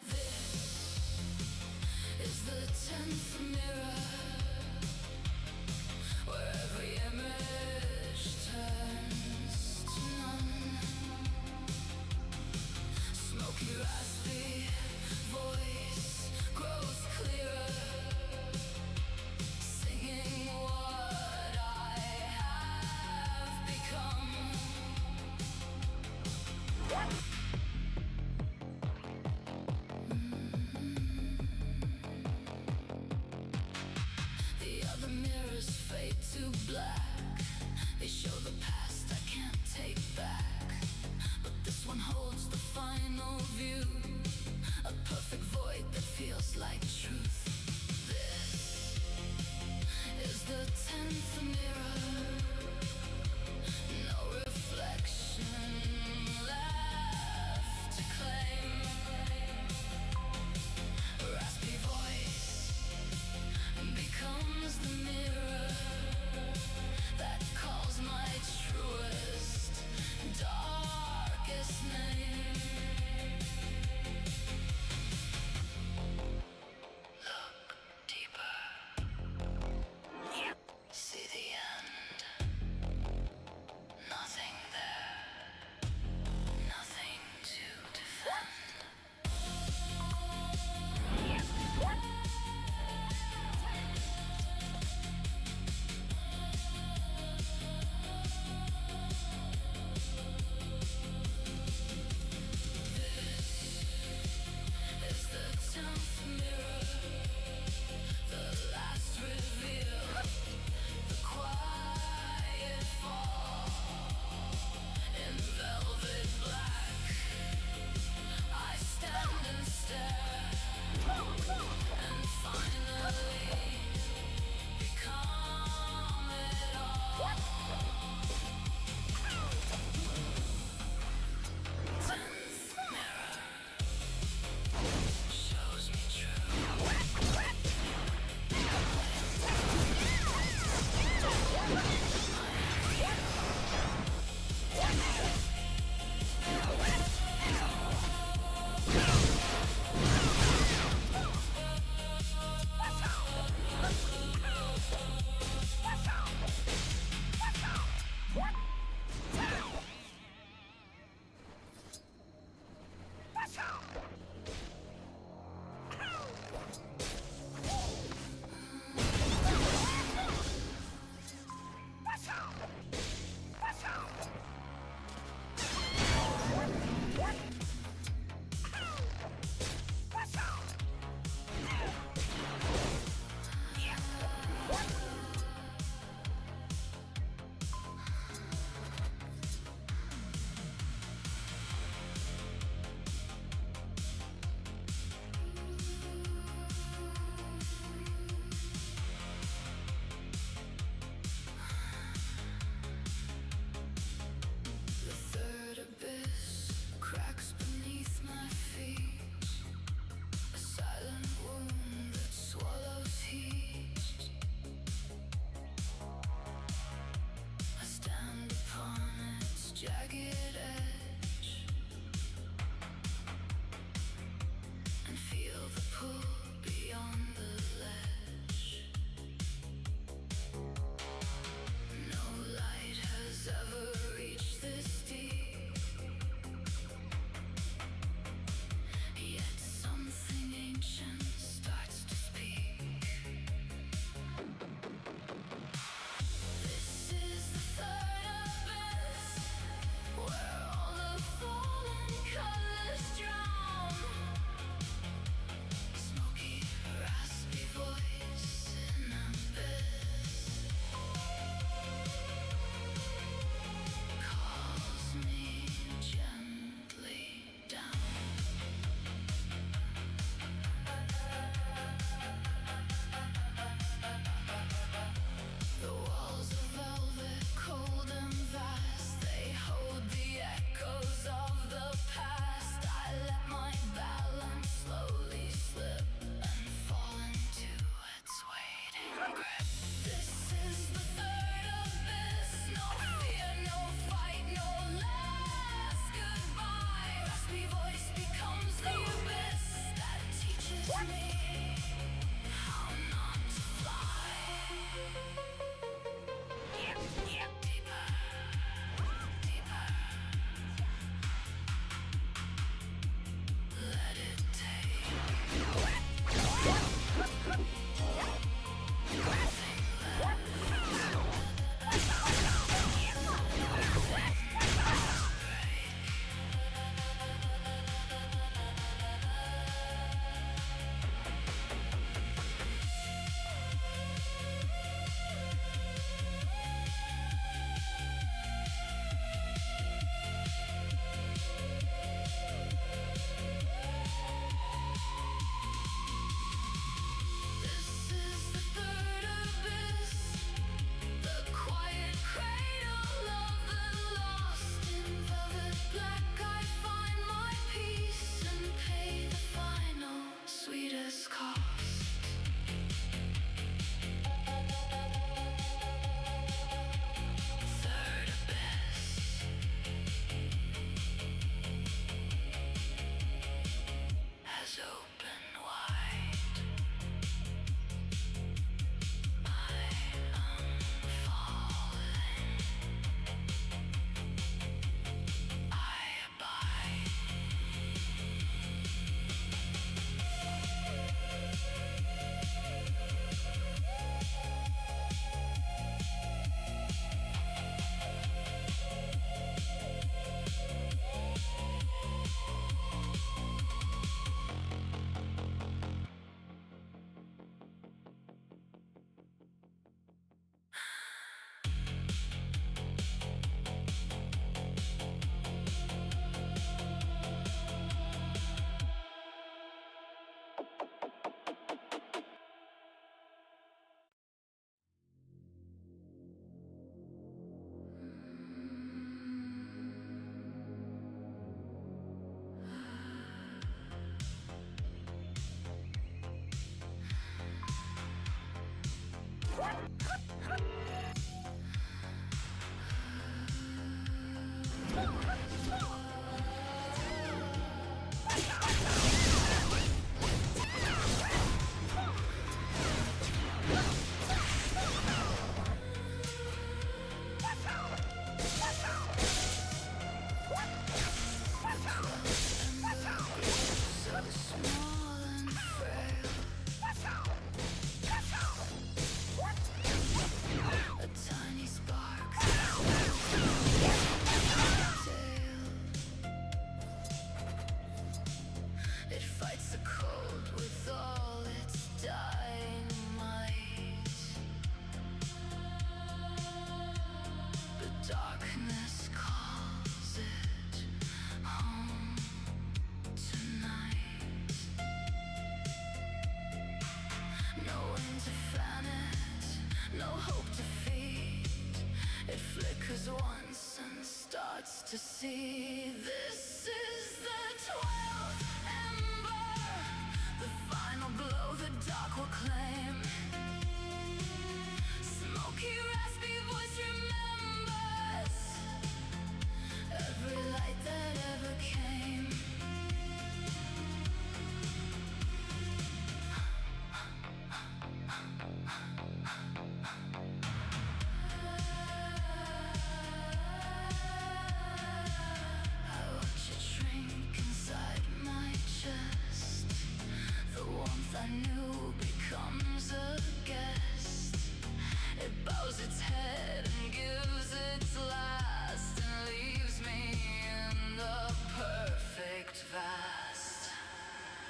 G: This is the 10th mirror, where every image turns to none. Smoky, raspy voice grows clearer, singing what I have become. The other mirrors fade to black. They show the past I can't take back. But this one holds the final view, a perfect void that feels like truth. This is the 10th mirror. No reflection left to claim. Raspy voice becomes the mirror that calls my truest, darkest name. Look deeper. See the end.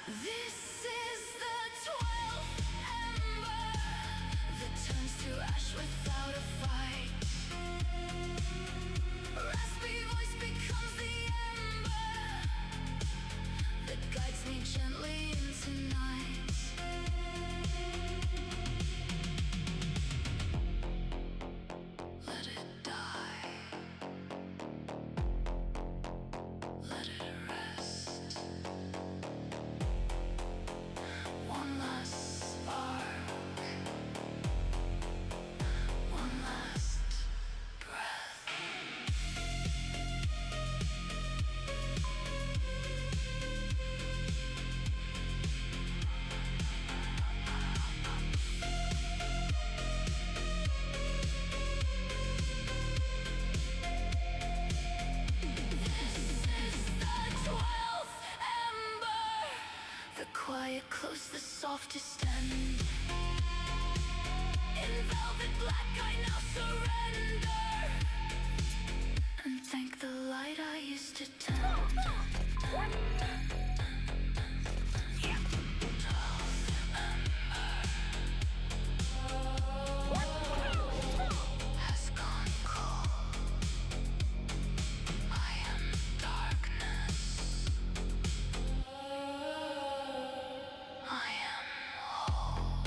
G: This is the 12th ember that turns to ash without a fight. Raspy voice becomes the ember that guides me gently into night. Let it die. Let it rest. One last spark. One last breath. The 12th ember, the quiet close, the softest end. In velvet black, I now surrender and thank the light I used to tend. Has gone cold. I am darkness. I am whole.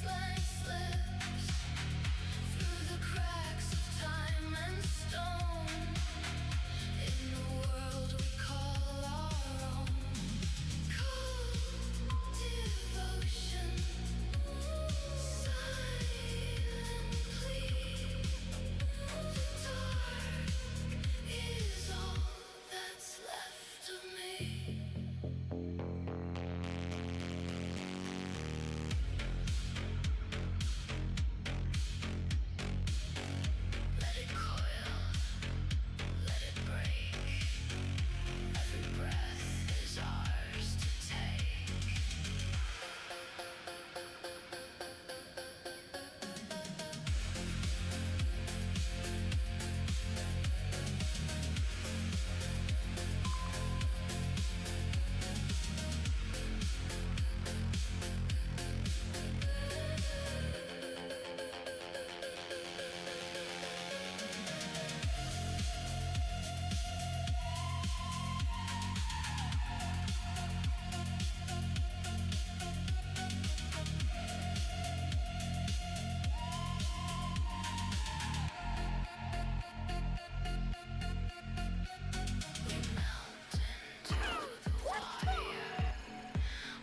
G: wasteland slips through the cracks of time and stone. In the world we call our own, cold devotion, silently. The dark is all that's left of me. Let it coil, let it break. Every breath is ours to take. We melt into the wire,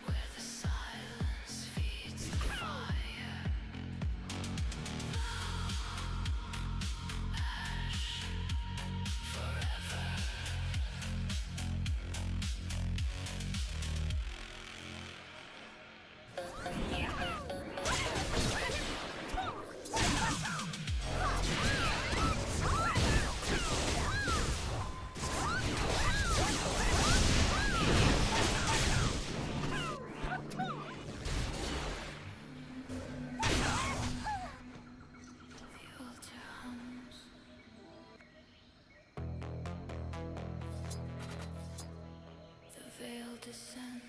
G: where the silence feeds the fire. Ash forever. The altar hums. The veil descends.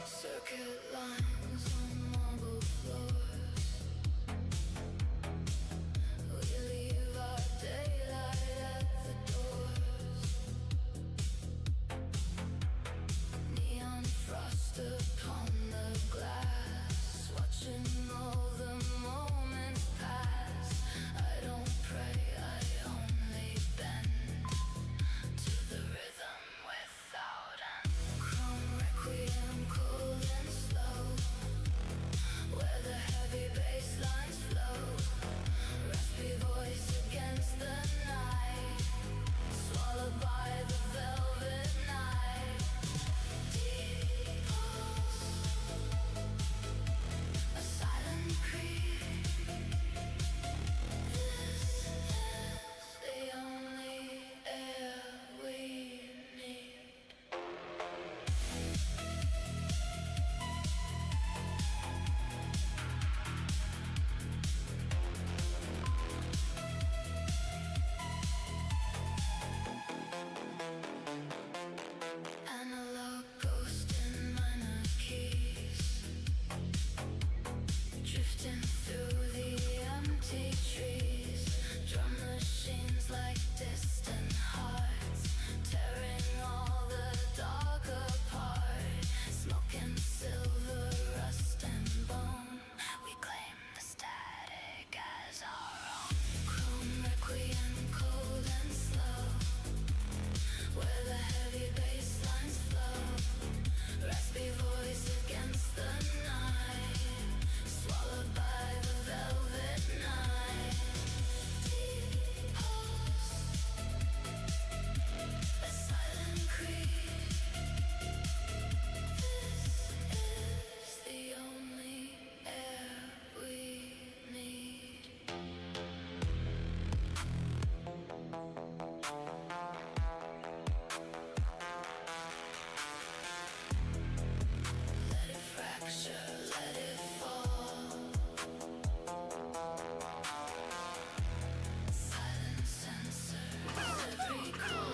G: Circuit lines on marble floors. We leave our daylight at the doors. Neon frost upon the glass, watching all the moments pass. I don't pray, I only bend to the rhythm without end. Chrome requiem, cold and slow, where the heavy bass lines flow. Raspy voice against the night, swallowed by the velvet night. Deep pulse, a silent creep. This is the only air we need. Analog ghost in minor keys, drifting through the empty trees. Drum machines like distant hearts, tearing all the dark apart. Smoke and silver, rust and bone, we claim the static as our own. Chrome requiem, cold and slow, where the heavy bass lines flow. Raspy voice against the night, swallowed by the velvet night. Deep pulse, a silent creep. This is the only air we need. Let it fracture, let it fall. Silent sensors, every call.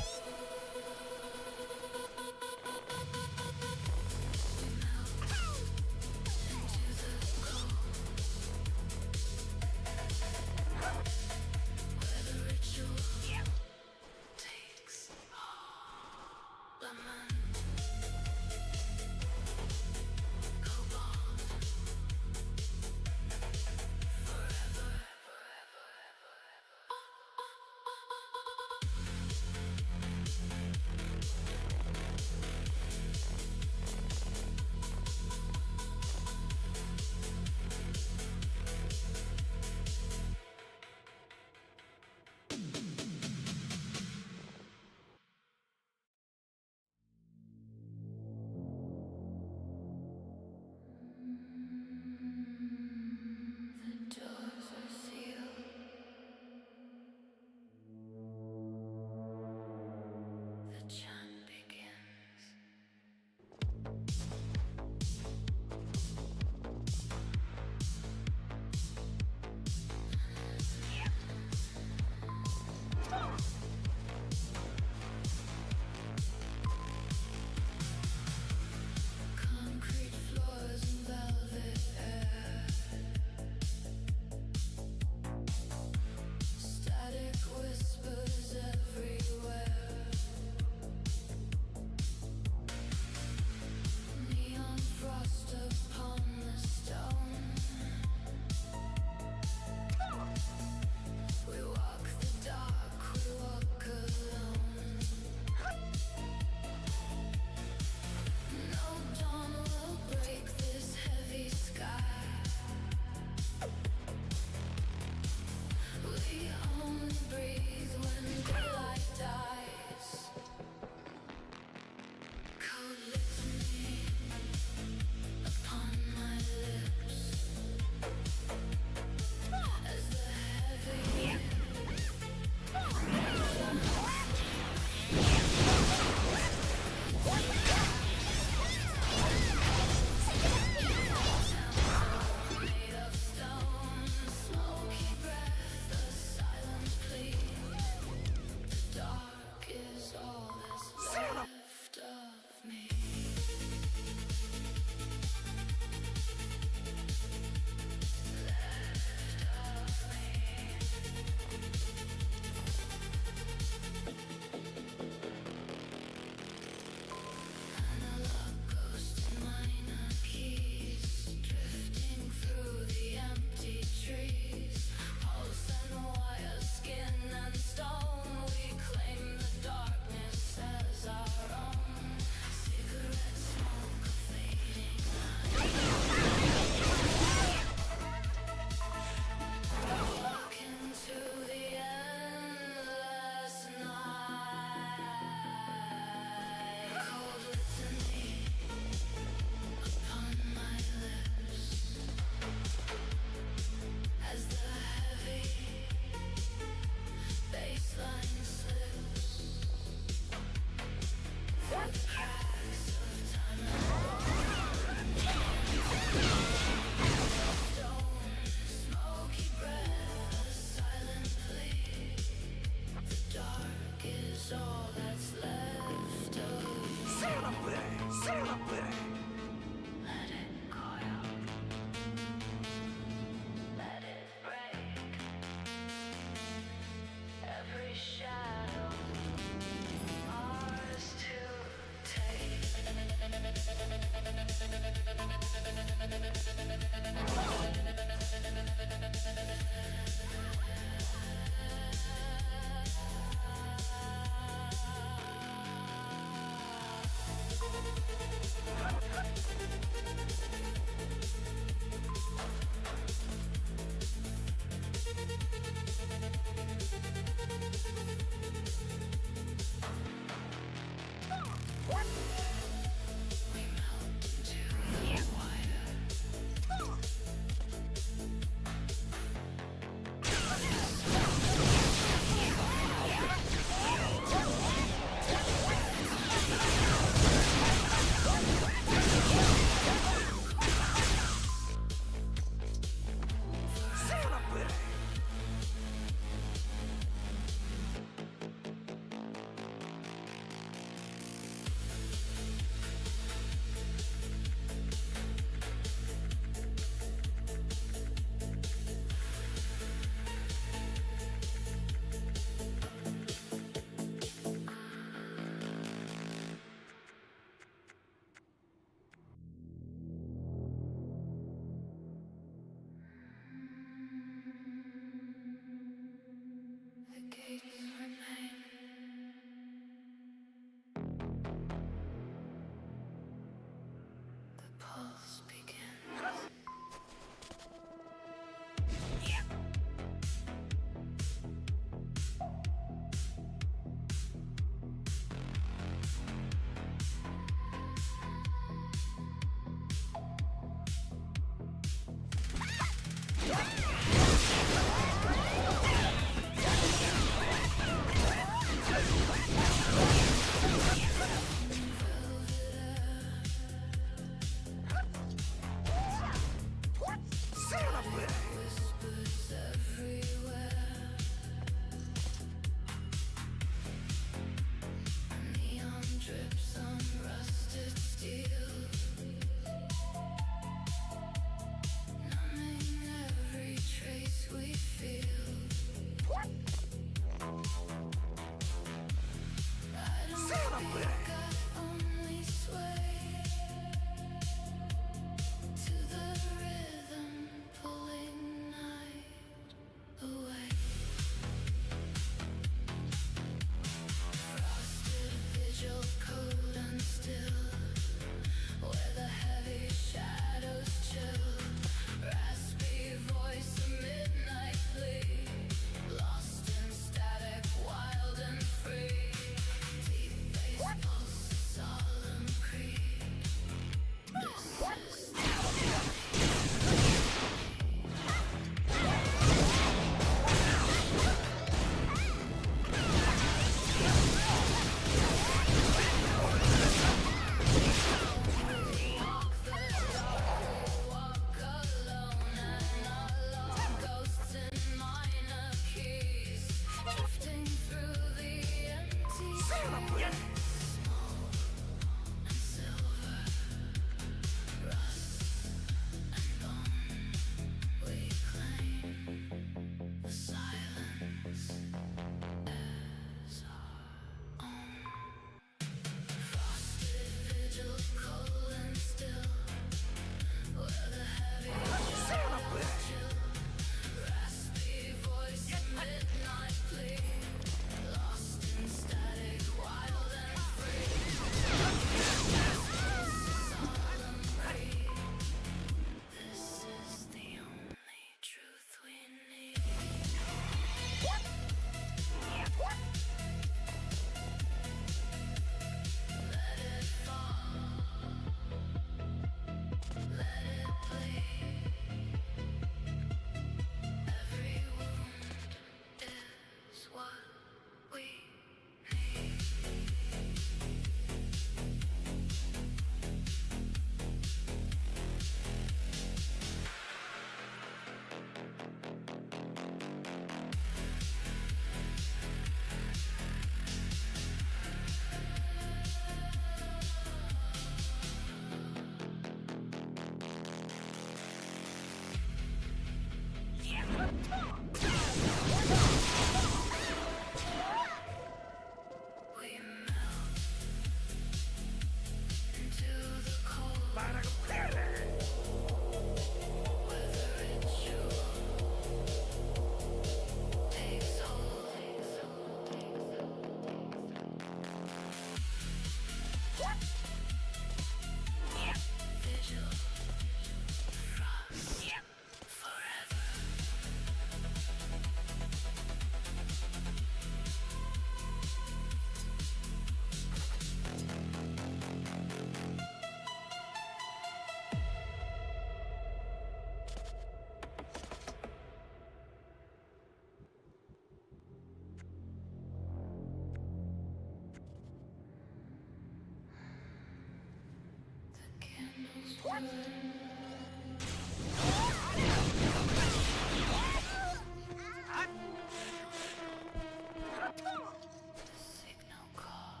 G: Signal calls.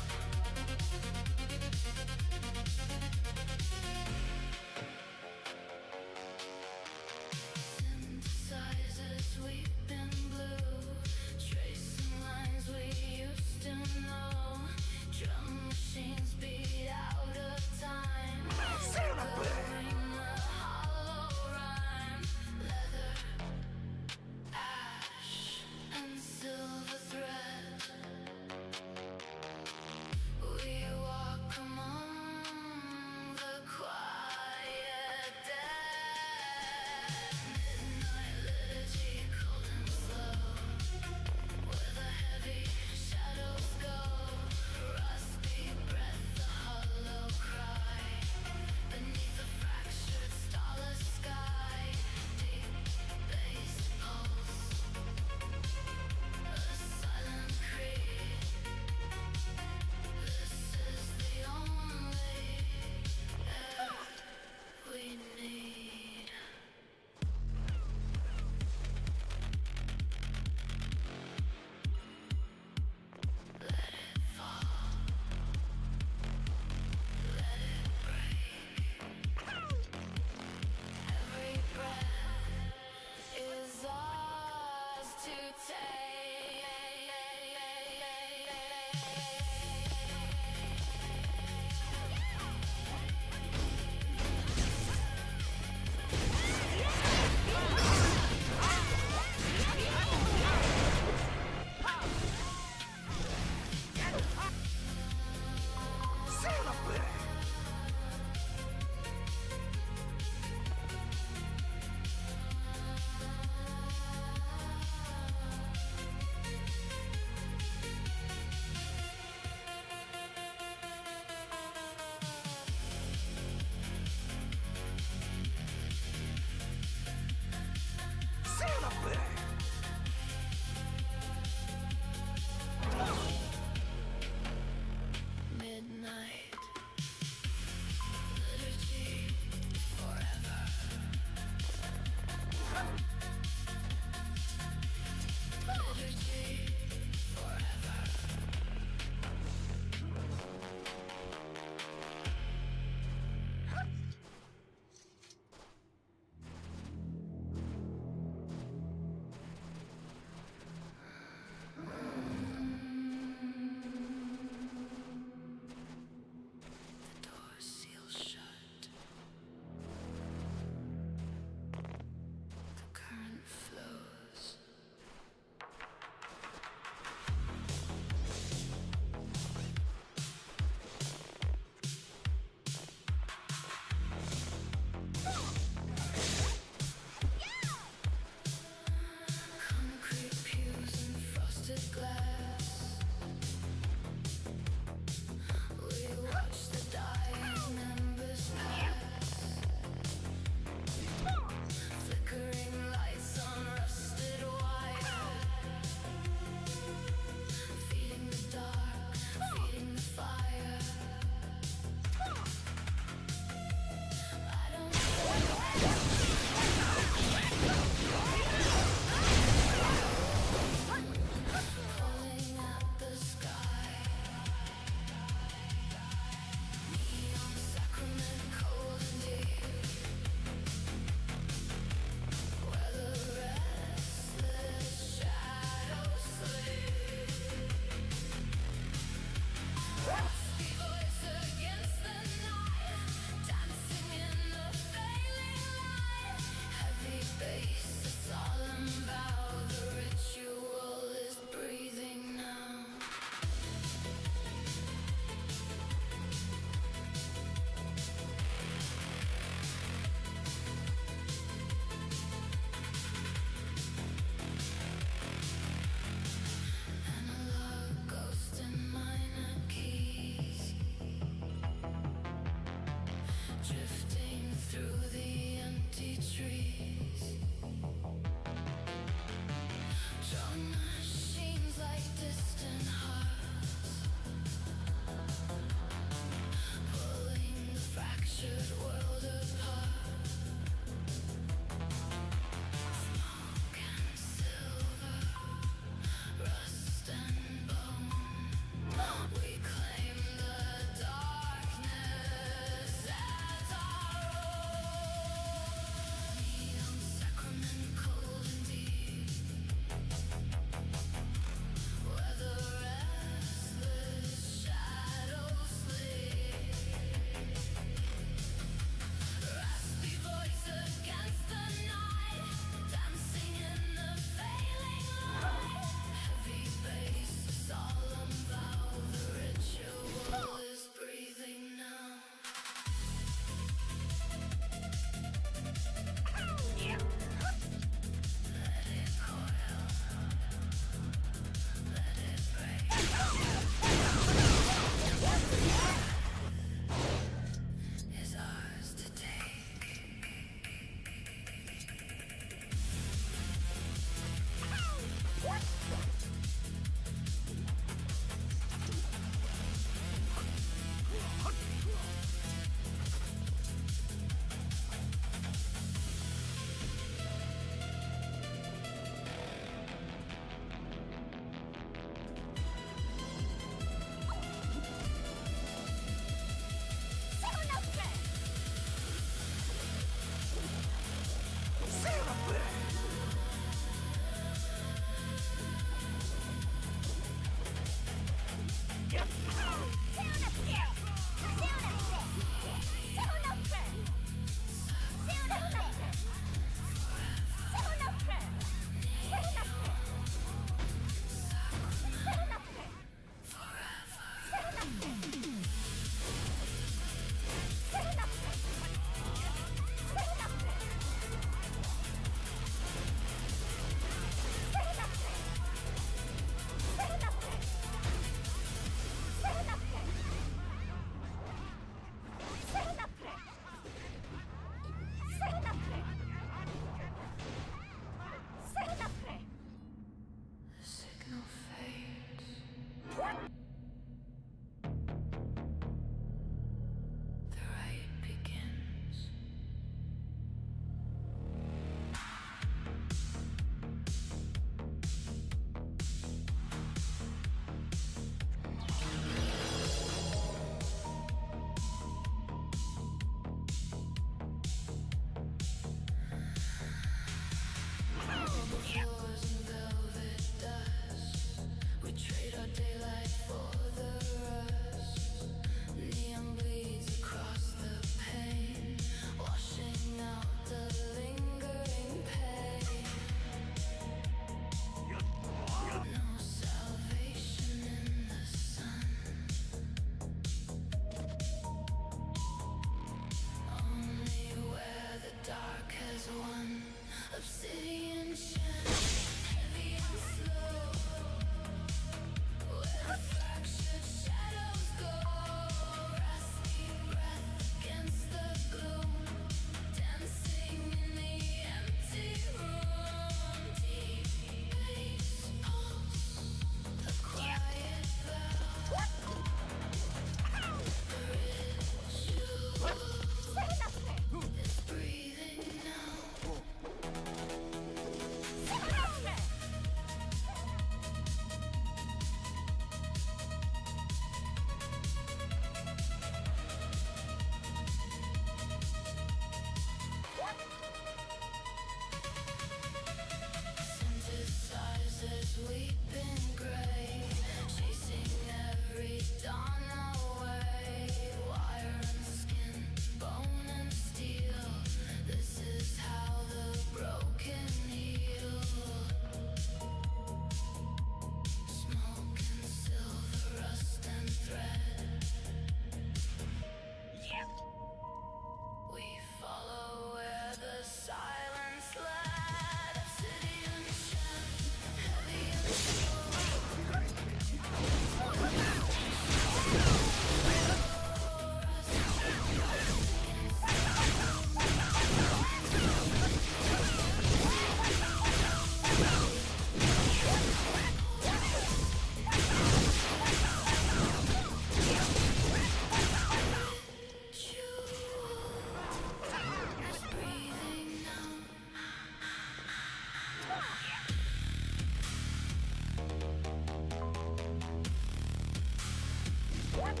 G: Let it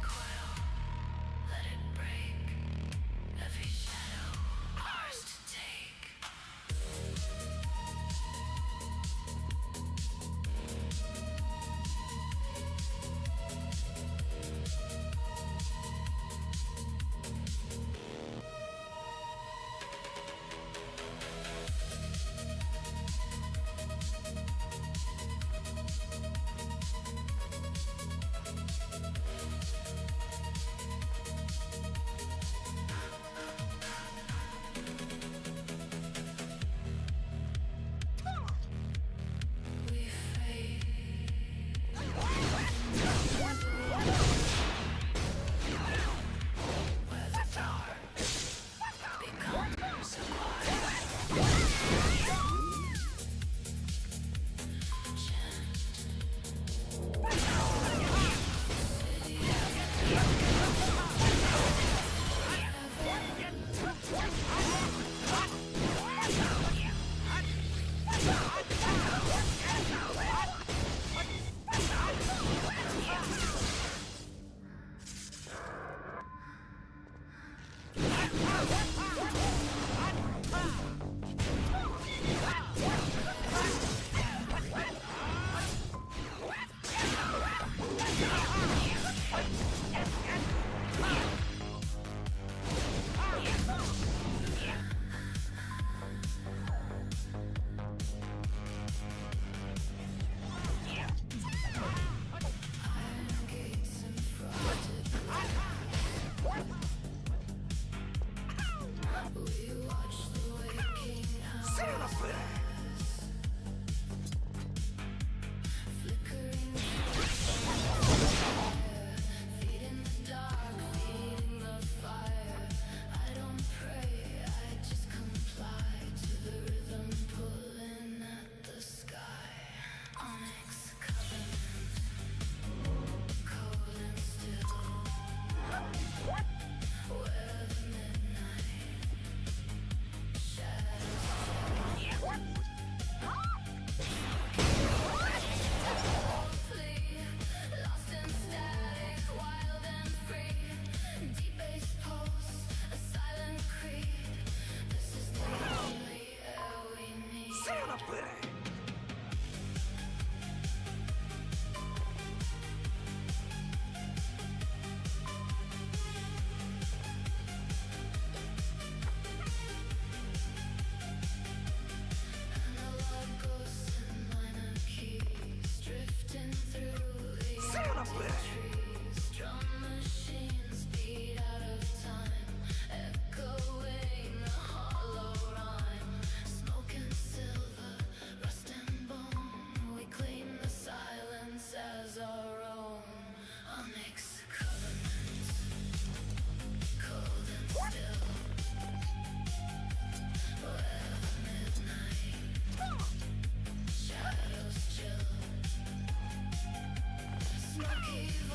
G: coil, let it break. Every shadow, ours to take. We fade. Where the dark becomes a Smoky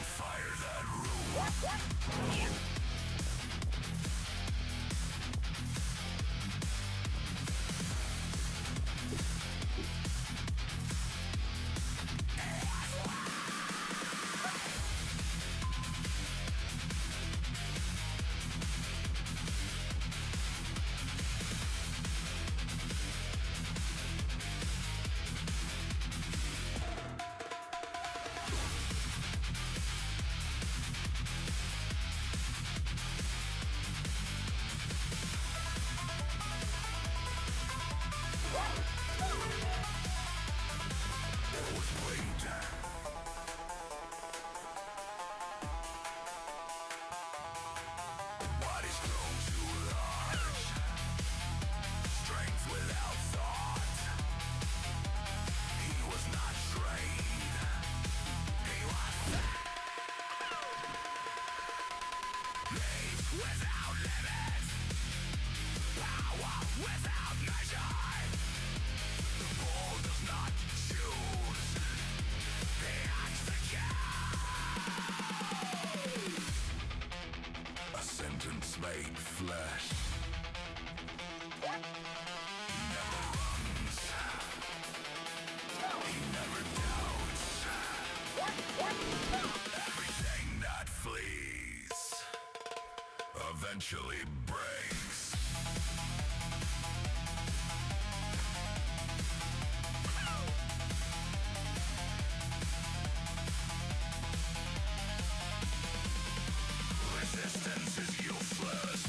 B: Fire that room. Body's grown too large. Strength without thought. He was not trained. He was Rage without limit. Power without measure. The bull does not choose. He acts the a sentence made flesh. He never runs. He never doubts. Everything that flees eventually breaks. Resistance is useless.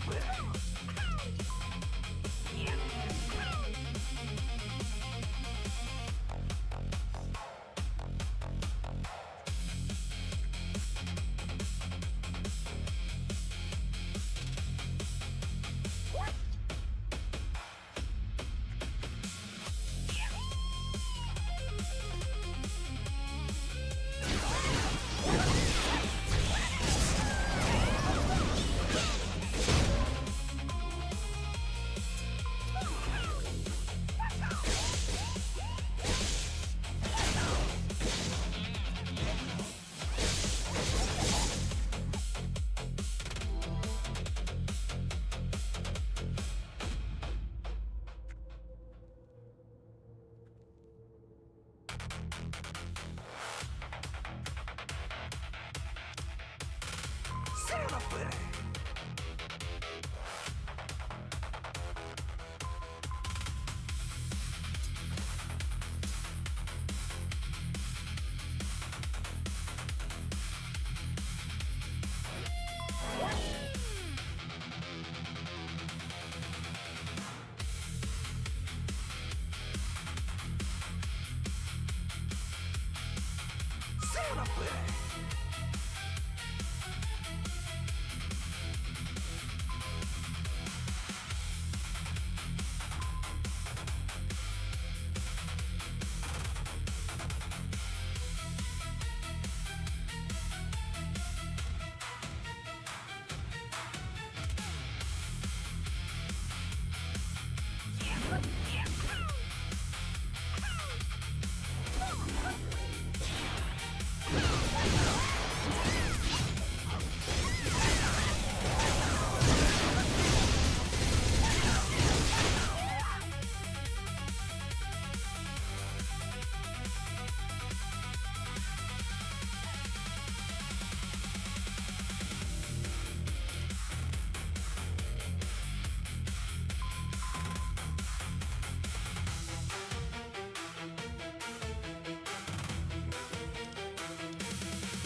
B: With